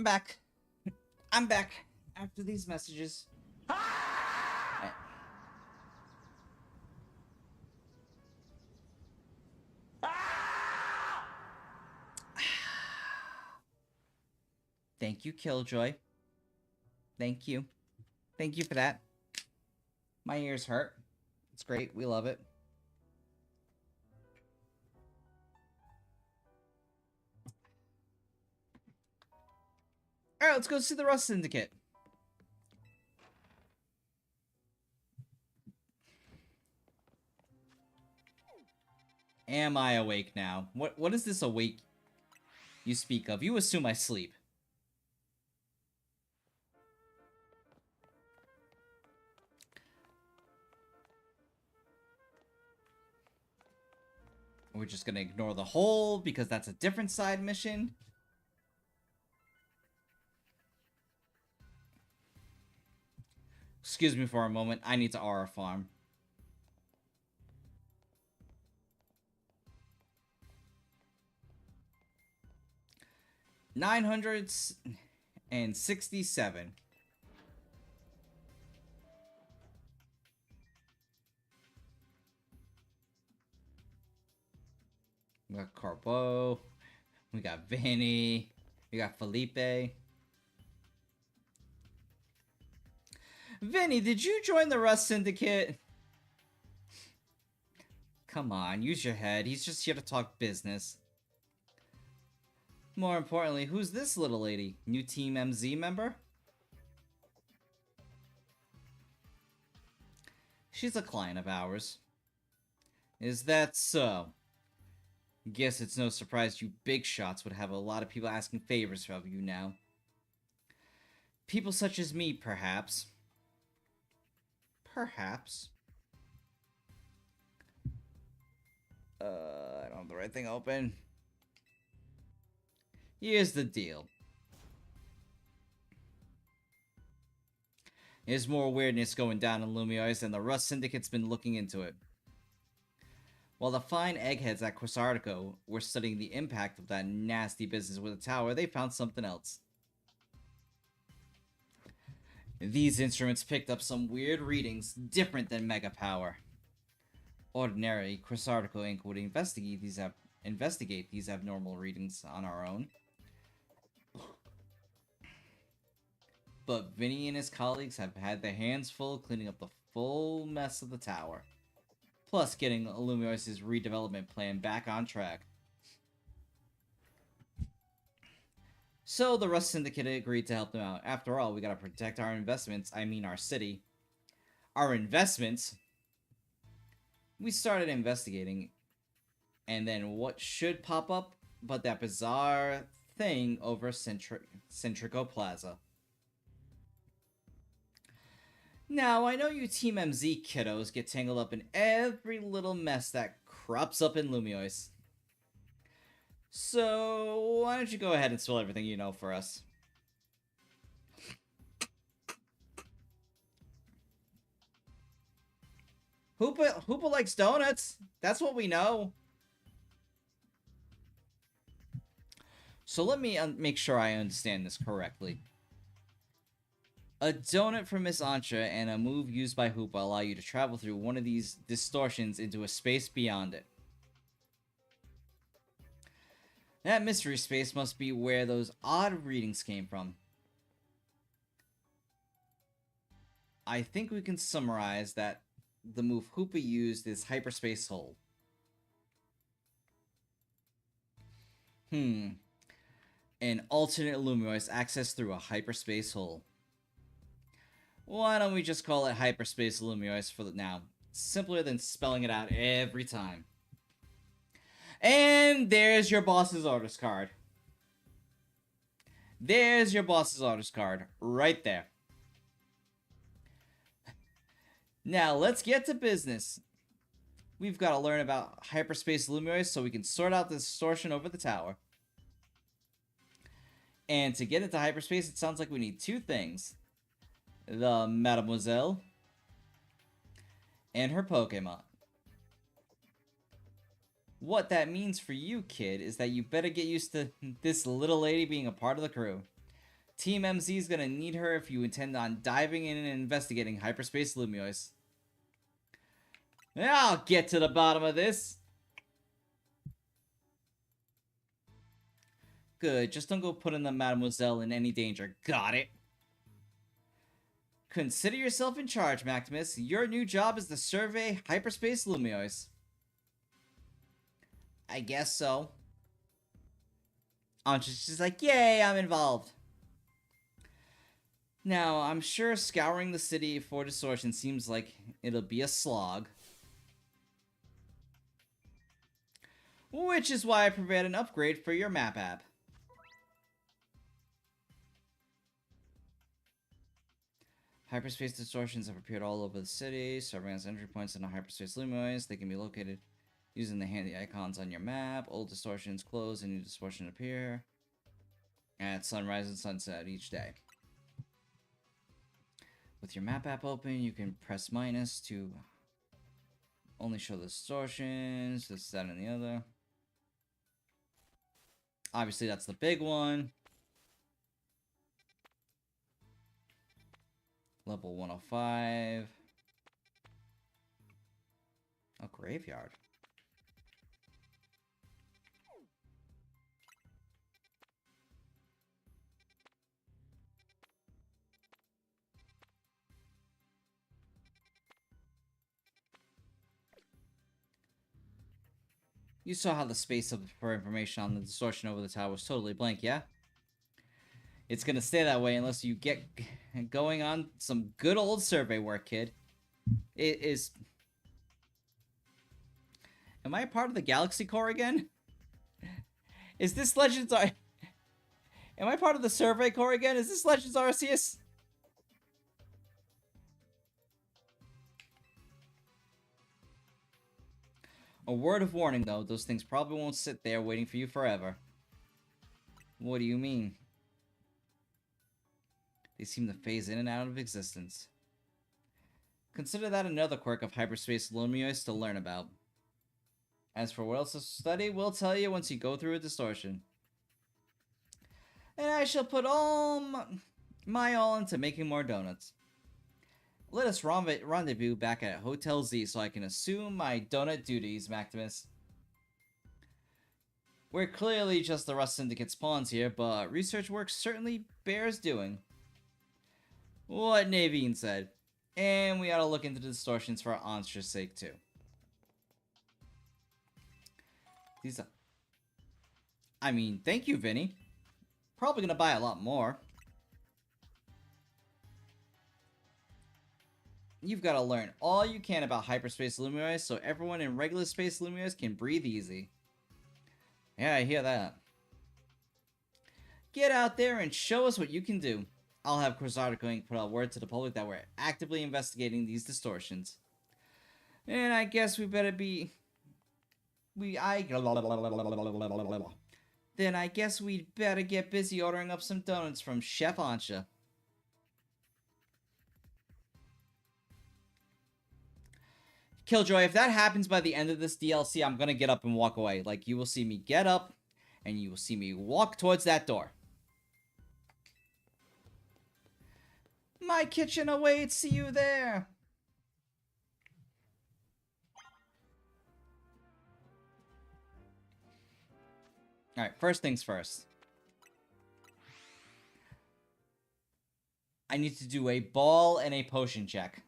back. I'm back after these messages. Thank you, Killjoy. Thank you. Thank you for that. My ears hurt. It's great. We love it. Alright, let's go see the Rust Syndicate. Am I awake now? What is this awake you speak of? You assume I sleep. We're just gonna ignore the whole because that's a different side mission. Excuse me for a moment. I need to aura farm. $967. We got Carbo. We got Vinny. We got Felipe. Vinny, did you join the Rust Syndicate? Come on, use your head. He's just here to talk business. More importantly, who's this little lady? New Team MZ member? She's a client of ours. Is that so? Guess it's no surprise you big shots would have a lot of people asking favors of you now. People such as me, perhaps. Perhaps. I don't have the right thing open. Here's the deal. There's more weirdness going down in Lumiois, and the Rust Syndicate's been looking into it. While the fine eggheads at Quasartico were studying the impact of that nasty business with the tower, they found something else. These instruments picked up some weird readings, different than Mega Power. Ordinarily, Quasartico Inc. would investigate these abnormal readings on our own. But Vinny and his colleagues have had their hands full cleaning up the full mess of the tower. Plus getting Lumiois' redevelopment plan back on track. So the Rust Syndicate agreed to help them out. After all, we gotta protect our investments. I mean our city. Our investments? We started investigating. And then what should pop up but that bizarre thing over Centrico Plaza. Now, I know you Team MZ kiddos get tangled up in every little mess that crops up in Lumiois. So, why don't you go ahead and spill everything you know for us? Hoopa likes donuts. That's what we know. So let me make sure I understand this correctly. A donut from Miss Antra and a move used by Hoopa allow you to travel through one of these distortions into a space beyond it. That mystery space must be where those odd readings came from. I think we can summarize that the move Hoopa used is Hyperspace Hole. An alternate Lumiois access through a hyperspace hole. Why don't we just call it Hyperspace Lumiois for now? Simpler than spelling it out every time. And there's your boss's orders card. There's your boss's orders card. Right there. Now, let's get to business. We've got to learn about Hyperspace Lumiois so we can sort out the distortion over the tower. And to get into hyperspace, it sounds like we need two things. The Mademoiselle and her Pokemon. What that means for you, kid, is that you better get used to this little lady being a part of the crew. Team MZ is gonna need her if you intend on diving in and investigating hyperspace Lumiois. Yeah, I'll get to the bottom of this. Good, just don't go putting the Mademoiselle in any danger. Got it. Consider yourself in charge, Maximus. Your new job is to survey hyperspace Lumiois. I guess so. Antra's just like, yay, I'm involved. Now, I'm sure scouring the city for distortion seems like it'll be a slog. Which is why I prepared an upgrade for your map app. Hyperspace distortions have appeared all over the city, serving as entry points into hyperspace Lumiois. They can be located using the handy icons on your map. Old distortions close and new distortions appear at sunrise and sunset each day. With your map app open, you can press minus to only show the distortions, this, that, and the other. Obviously, that's the big one. Level 105. A graveyard. You saw how the space for information on the distortion over the tower was totally blank, yeah? It's gonna stay that way unless you get going on some good old survey work, kid. It is... Am I a part of the Galaxy Corps again? Is this Legends Ar... Am I part of the Survey Corps again? Is this Legends Arceus? A word of warning, though. Those things probably won't sit there waiting for you forever. What do you mean? They seem to phase in and out of existence. Consider that another quirk of hyperspace Lumiois to learn about. As for what else to study, we'll tell you once you go through a distortion. And I shall put all my all into making more donuts. Let us rendezvous back at Hotel Z so I can assume my donut duties, Maximus. We're clearly just the Rust Syndicate's pawns here, but research work certainly bears doing. What Naveen said. And we ought to look into the distortions for Anstra's sake, too. These are... I mean, thank you, Vinny. Probably gonna buy a lot more. You've got to learn all you can about hyperspace Lumiois so everyone in regular space Lumiois can breathe easy. Yeah, I hear that. Get out there and show us what you can do. I'll have Cruzado going put out word to the public that we're actively investigating these distortions. And I guess we better be... Then I guess we'd better get busy ordering up some donuts from Chef Ansha. Killjoy, if that happens by the end of this DLC, I'm gonna get up and walk away. Like, you will see me get up, and you will see me walk towards that door. My kitchen awaits, see you there! Alright, first things first. I need to do a ball and a potion check.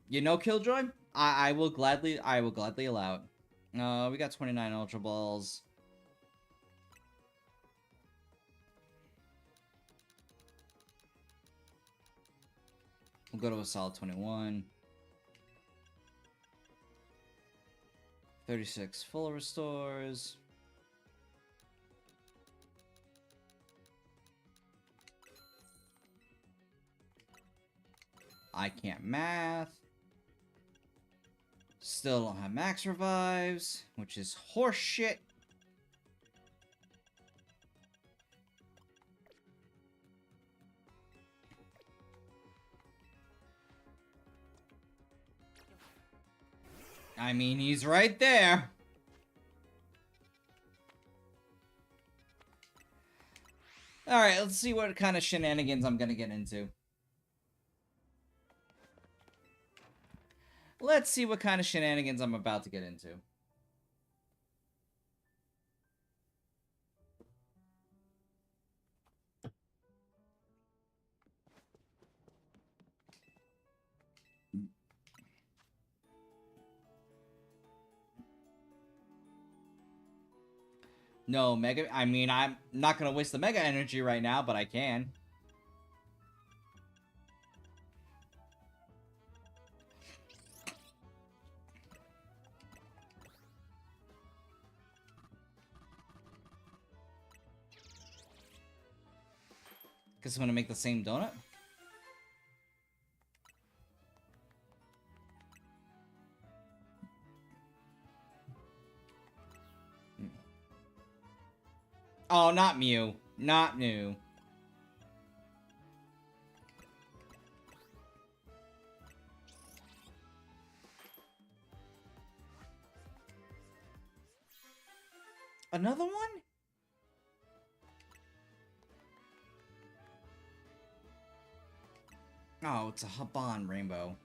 You know, Killjoy? I will gladly allow it. We got 29 Ultra Balls. We'll go to a solid 21. 36 full restores. I can't math. Still don't have max revives, which is horseshit. I mean, he's right there. Alright, let's see what kind of shenanigans I'm gonna get into. Let's see what kind of shenanigans I'm about to get into. No, Mega... I mean, I'm not gonna waste the Mega Energy right now, but I can. Guess I'm gonna make the same donut. Oh, not Mew. Not Mew. Another one? Oh, it's a Haban Rainbow.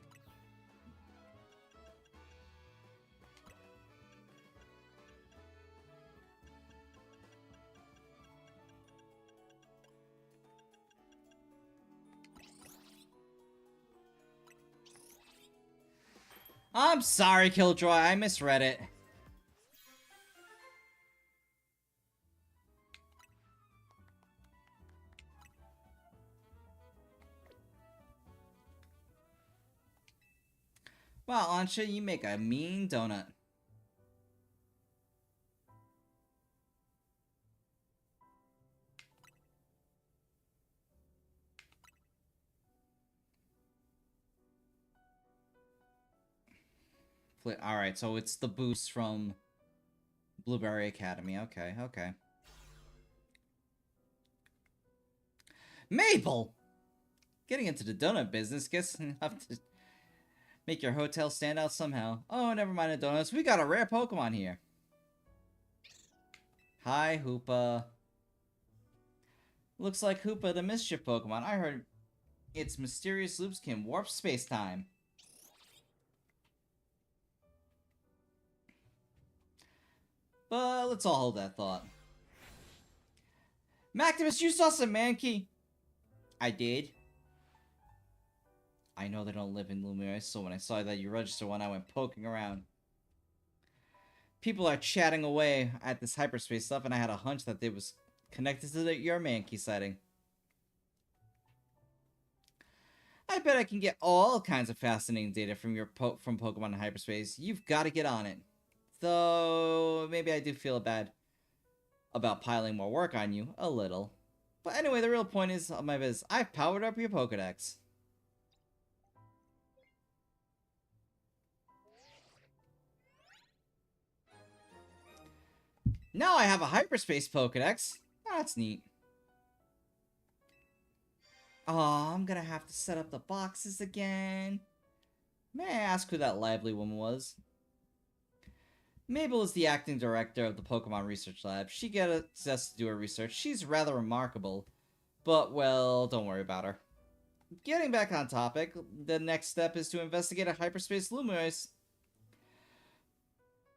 I'm sorry, Killjoy. I misread it. Wow, Ansha, you make a mean donut. Alright, so it's the boost from Blueberry Academy. Okay, okay. Mabel! Getting into the donut business, guess you have to make your hotel stand out somehow. Oh, never mind the donuts. We got a rare Pokemon here. Hi, Hoopa. Looks like Hoopa the Mischief Pokemon. I heard its mysterious loops can warp space-time. But let's all hold that thought. Maximus, you saw some Mankey? I did. I know they don't live in Lumiere, so when I saw that you registered one, I went poking around. People are chatting away at this hyperspace stuff, and I had a hunch that it was connected to your Mankey sighting. I bet I can get all kinds of fascinating data from from Pokemon in hyperspace. You've got to get on it. Though, maybe I do feel bad about piling more work on you, a little. But anyway, the real point is, I've powered up your Pokedex. Now I have a hyperspace Pokedex. That's neat. Oh, I'm gonna have to set up the boxes again. May I ask who that lively woman was? Mabel is the acting director of the Pokemon Research Lab. She gets us to do her research. She's rather remarkable. But, well, don't worry about her. Getting back on topic, the next step is to investigate a hyperspace Lumiose.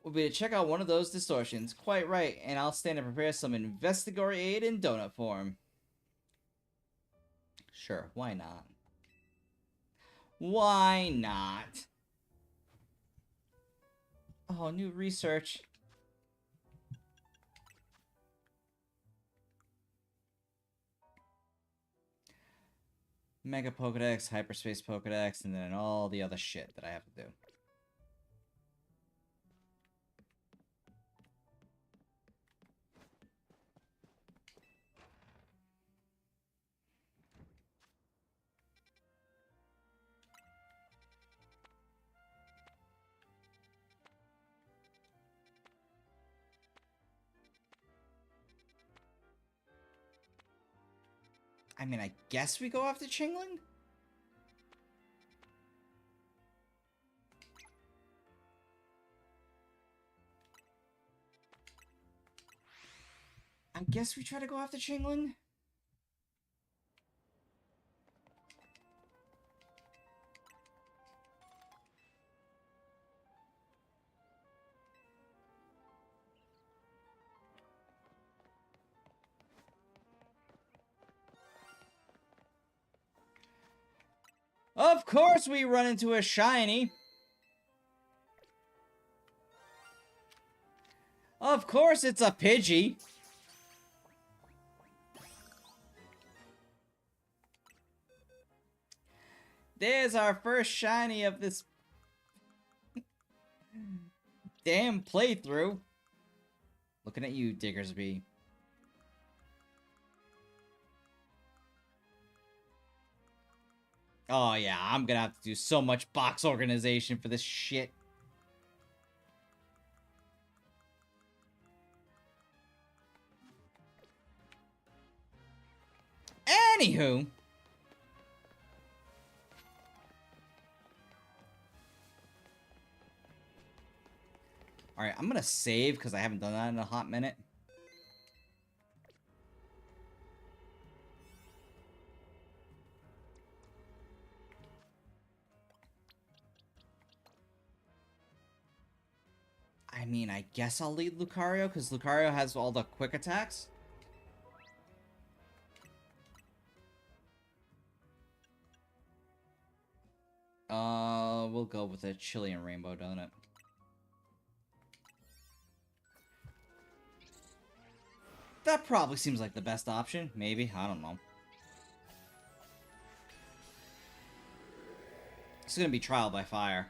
Will be to check out one of those distortions. Quite right, and I'll stand and prepare some investigatory aid in donut form. Sure, why not? Why not? Oh, new research. Mega Pokedex, Hyperspace Pokedex, and then all the other shit that I have to do. I mean, I guess we go after Chingling? I guess we try to go after Chingling? Of course we run into a shiny! Of course it's a Pidgey! There's our first shiny of this damn playthrough. Looking at you, Diggersby. Oh yeah, I'm gonna have to do so much box organization for this shit. Anywho. Alright, I'm gonna save because I haven't done that in a hot minute. I mean, I guess I'll lead Lucario because Lucario has all the quick attacks. We'll go with a Chilean Rainbow Donut. That probably seems like the best option. Maybe. I don't know. It's gonna be Trial by Fire.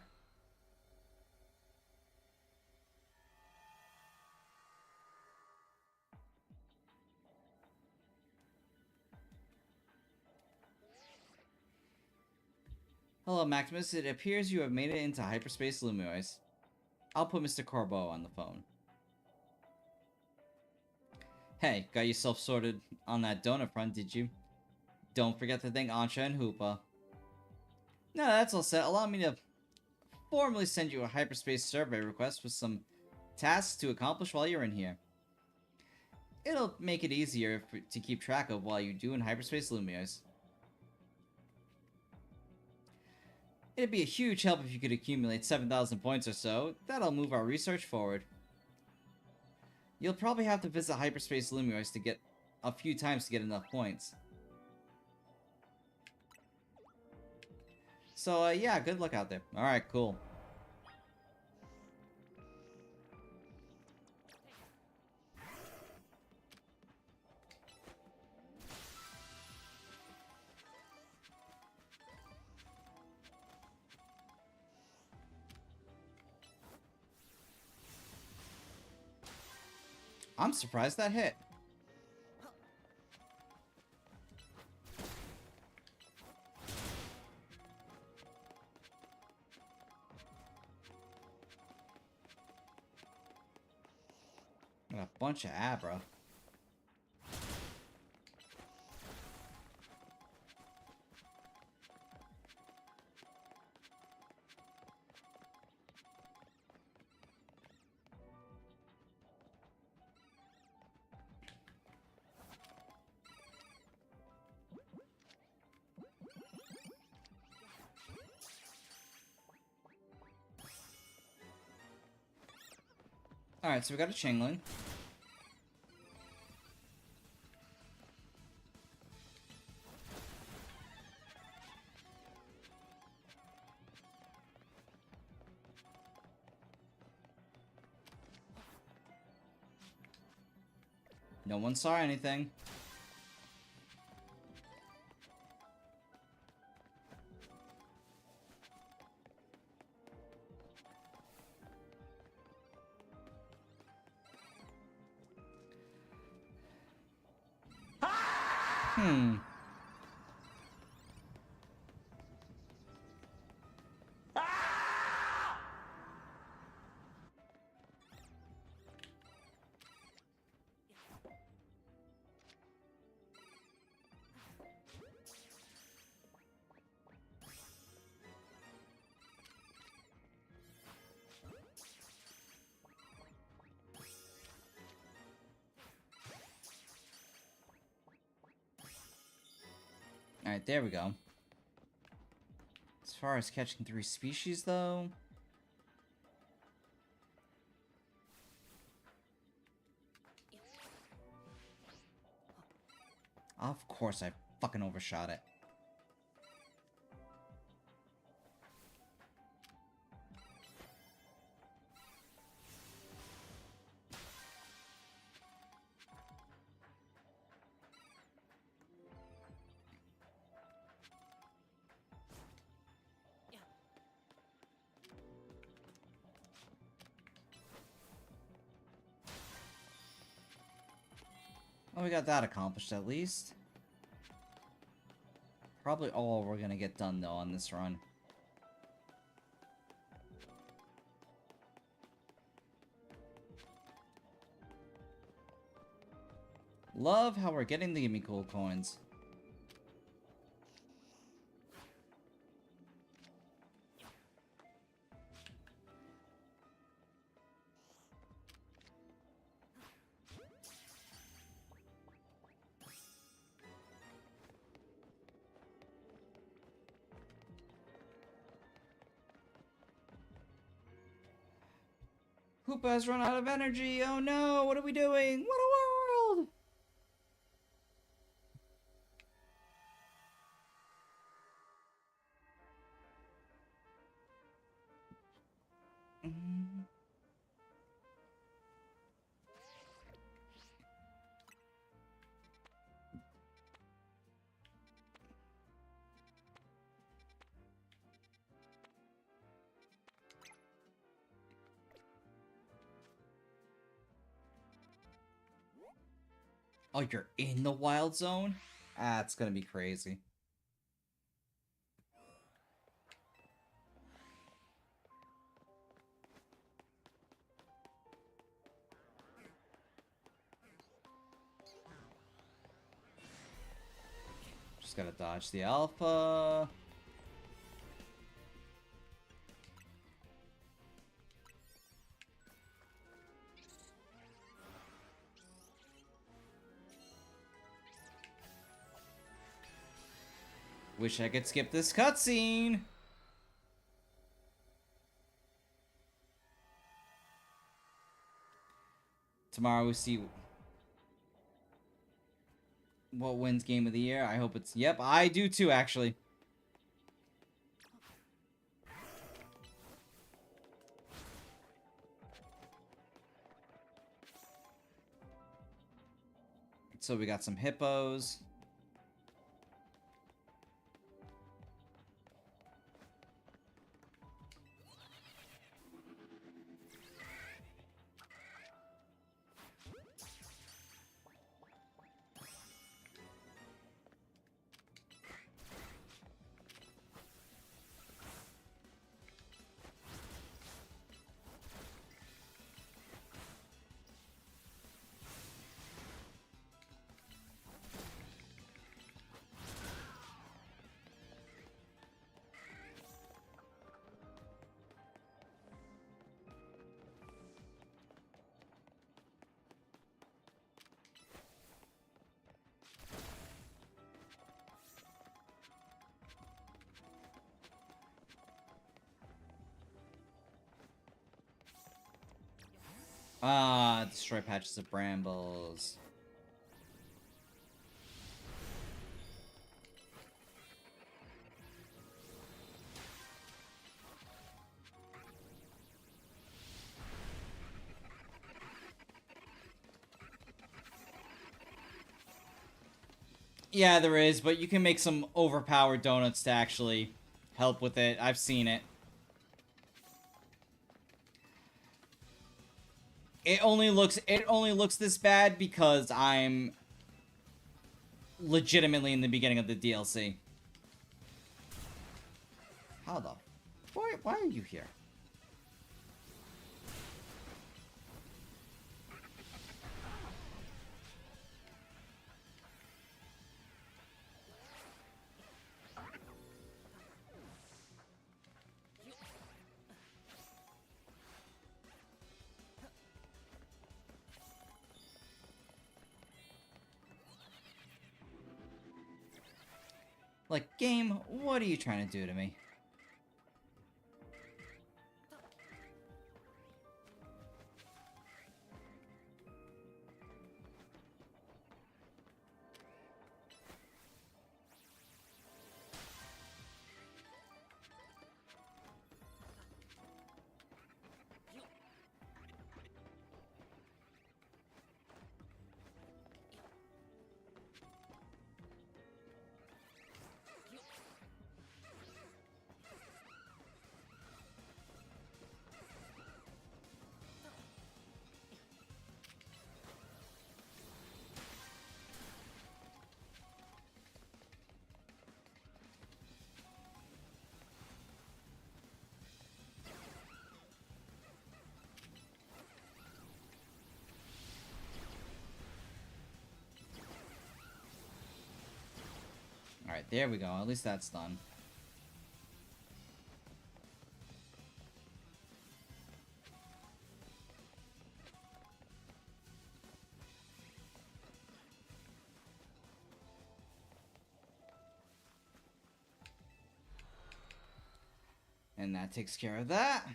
Hello, Maximus. It appears you have made it into Hyperspace Luminoise. I'll put Mr. Corbeau on the phone. Hey, got yourself sorted on that donut front, did you? Don't forget to thank Ansha and Hoopa. No, that's all set. Allow me to formally send you a hyperspace survey request with some tasks to accomplish while you're in here. It'll make it easier to keep track of while you do in Hyperspace Luminoise. It'd be a huge help if you could accumulate 7,000 points or so. That'll move our research forward. You'll probably have to visit Hyperspace Luminoise to get a few times to get enough points. So, yeah, good luck out there. Alright, cool. I'm surprised that hit. Got a bunch of Abra. Alright, so we got a Chingling. No one saw anything. Alright, there we go. As far as catching 3 species, though... Of course I fucking overshot it. Well, we got that accomplished at least. Probably all we're gonna get done, though, on this run. Love how we're getting the Gimme Cool coins. Hoopa has run out of energy. Oh no, what are we doing? What a world! Mm. Oh, you're in the wild zone? That's gonna be crazy. Just gotta dodge the alpha. Wish I could skip this cutscene. Tomorrow we see what wins Game of the Year. I hope it's... Yep, I do too, actually. So we got some hippos. Ah, destroy patches of brambles. Yeah, there is, but you can make some overpowered donuts to actually help with it. I've seen it. It only looks this bad because I'm legitimately in the beginning of the DLC. How the... Why are you here? Like, game, what are you trying to do to me? Alright, there we go. At least that's done. And that takes care of that.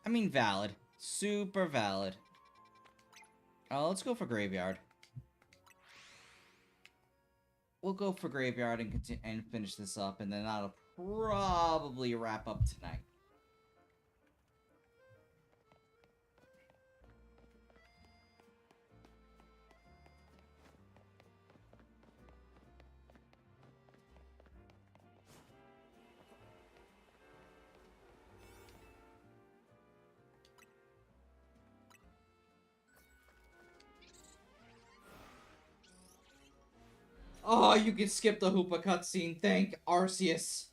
I mean, valid. Super valid. Let's go for Graveyard. We'll go for Graveyard and finish this up, and then that'll probably wrap up tonight. Oh, you can skip the Hoopa cutscene. Thank Arceus.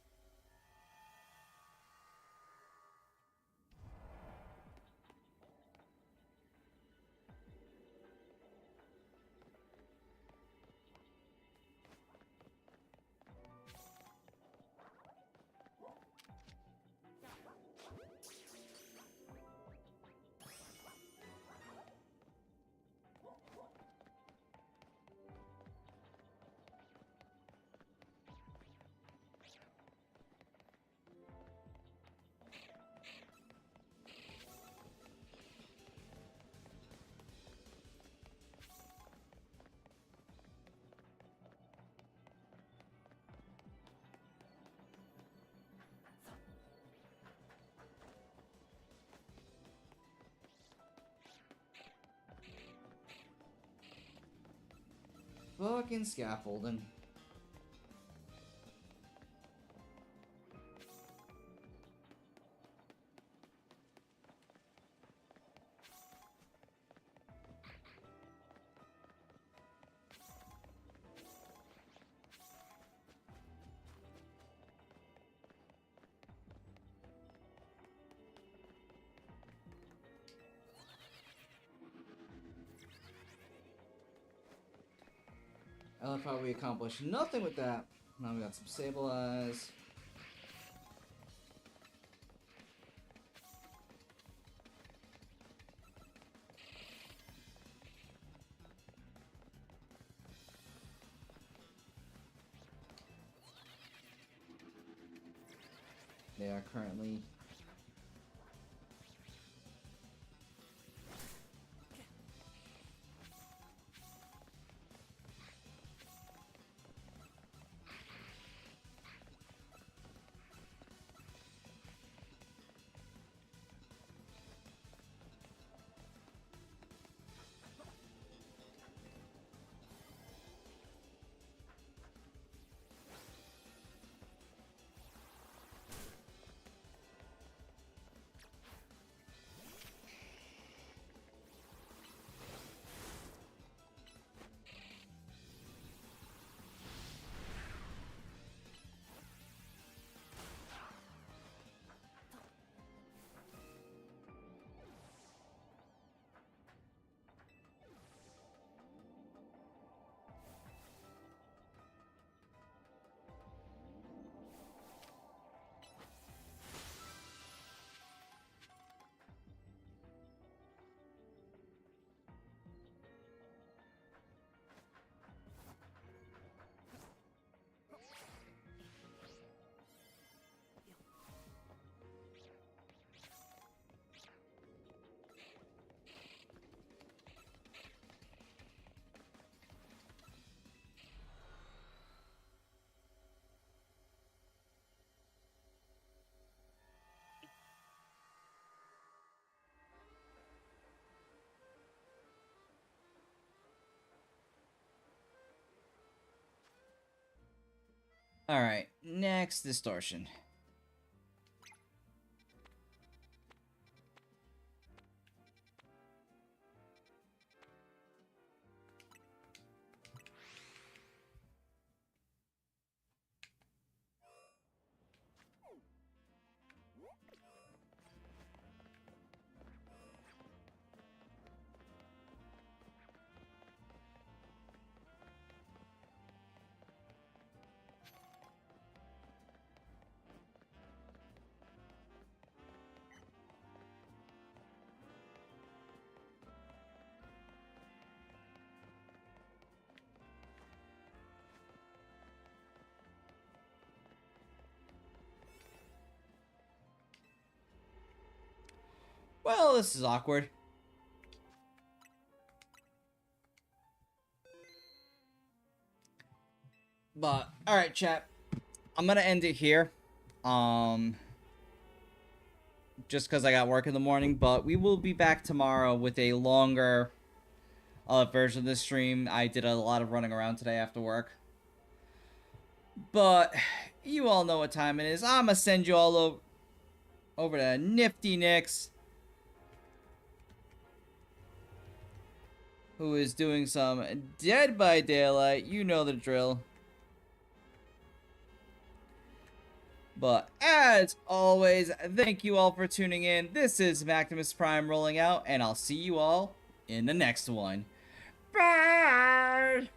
Fucking scaffolding. I love how we accomplished nothing with that. Now we got some Stabilize. They are currently... Alright, next distortion. Well, this is awkward. But, alright, chat. I'm gonna end it here. Just because I got work in the morning. But we will be back tomorrow with a longer version of this stream. I did a lot of running around today after work. But, you all know what time it is. I'm gonna send you all over to Nifty Nix, who is doing some Dead by Daylight. You know the drill. But as always, thank you all for tuning in. This is Maximus Prime rolling out, and I'll see you all in the next one. Bye!